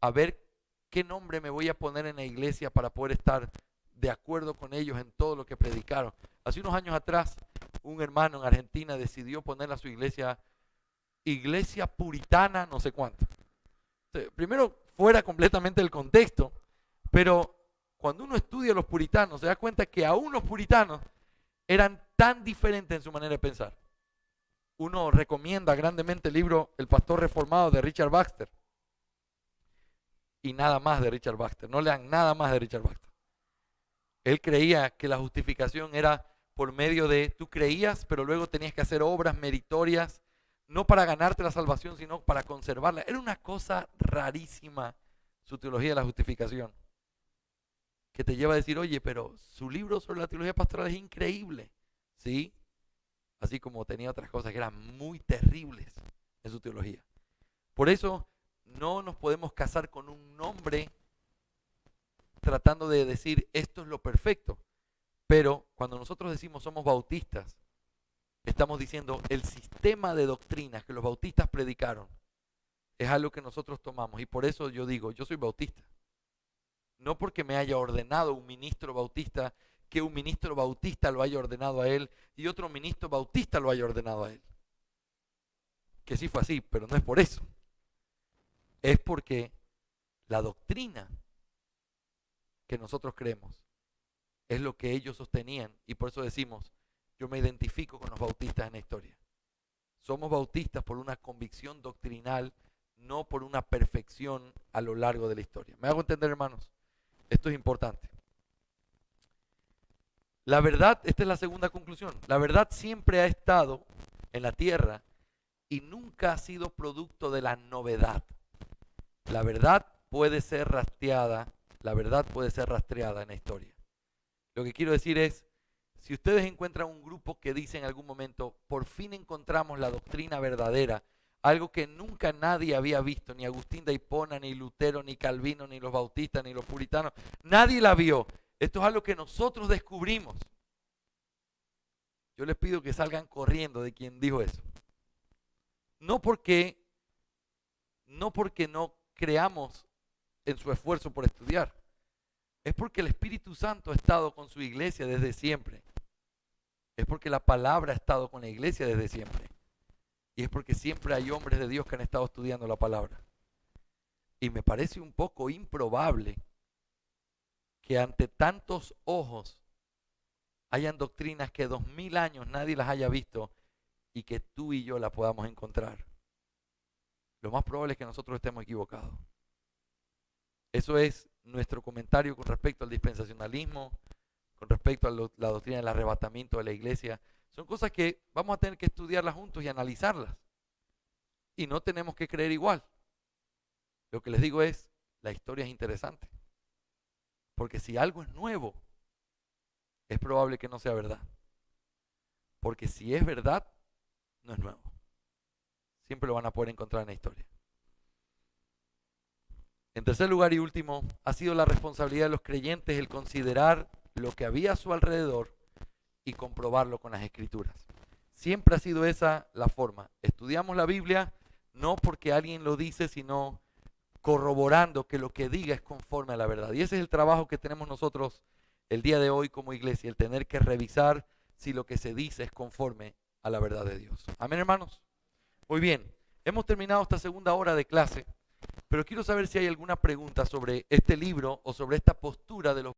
a ver qué nombre me voy a poner en la iglesia para poder estar de acuerdo con ellos en todo lo que predicaron. Hace unos años atrás, un hermano en Argentina decidió ponerle a su iglesia puritana, no sé cuánto. Primero, fuera completamente del contexto, pero cuando uno estudia a los puritanos, se da cuenta que aún los puritanos eran tan diferentes en su manera de pensar. Uno recomienda grandemente el libro El Pastor Reformado de Richard Baxter. Y nada más de Richard Baxter. No lean nada más de Richard Baxter. Él creía que la justificación era por medio de, tú creías, pero luego tenías que hacer obras meritorias, no para ganarte la salvación, sino para conservarla. Era una cosa rarísima su teología de la justificación, que te lleva a decir, oye, pero su libro sobre la teología pastoral es increíble, ¿sí? Así como tenía otras cosas que eran muy terribles en su teología. Por eso no nos podemos casar con un nombre tratando de decir esto es lo perfecto. Pero cuando nosotros decimos somos bautistas, estamos diciendo el sistema de doctrinas que los bautistas predicaron es algo que nosotros tomamos. Y por eso yo digo, yo soy bautista. No porque me haya ordenado un ministro bautista, que un ministro bautista lo haya ordenado a él y otro ministro bautista lo haya ordenado a él. Que sí fue así, pero no es por eso. Es porque la doctrina que nosotros creemos es lo que ellos sostenían, y por eso decimos, yo me identifico con los bautistas en la historia. Somos bautistas por una convicción doctrinal, no por una perfección a lo largo de la historia. ¿Me hago entender, hermanos? Esto es importante. La verdad, esta es la segunda conclusión, la verdad siempre ha estado en la tierra y nunca ha sido producto de la novedad. La verdad puede ser rastreada, en la historia. Lo que quiero decir es, si ustedes encuentran un grupo que dice en algún momento, por fin encontramos la doctrina verdadera, algo que nunca nadie había visto, ni Agustín de Hipona, ni Lutero, ni Calvino, ni los bautistas, ni los puritanos, nadie la vio. Esto es algo que nosotros descubrimos. Yo les pido que salgan corriendo de quien dijo eso. No porque no creamos en su esfuerzo por estudiar. Es porque el Espíritu Santo ha estado con su iglesia desde siempre. Es porque la palabra ha estado con la iglesia desde siempre. Y es porque siempre hay hombres de Dios que han estado estudiando la palabra. Y me parece un poco improbable que ante tantos ojos hayan doctrinas que 2000 años nadie las haya visto y que tú y yo las podamos encontrar. Lo más probable es que nosotros estemos equivocados. Eso es nuestro comentario con respecto al dispensacionalismo, con respecto a la doctrina del arrebatamiento de la iglesia. Son cosas que vamos a tener que estudiarlas juntos y analizarlas. Y no tenemos que creer igual. Lo que les digo es, la historia es interesante. Porque si algo es nuevo, es probable que no sea verdad. Porque si es verdad, no es nuevo. Siempre lo van a poder encontrar en la historia. En tercer lugar y último, ha sido la responsabilidad de los creyentes el considerar lo que había a su alrededor y comprobarlo con las Escrituras. Siempre ha sido esa la forma. Estudiamos la Biblia no porque alguien lo dice, sino corroborando que lo que diga es conforme a la verdad. Y ese es el trabajo que tenemos nosotros el día de hoy como iglesia, el tener que revisar si lo que se dice es conforme a la verdad de Dios. Amén, hermanos. Muy bien, hemos terminado esta segunda hora de clase. Pero quiero saber si hay alguna pregunta sobre este libro o sobre esta postura de los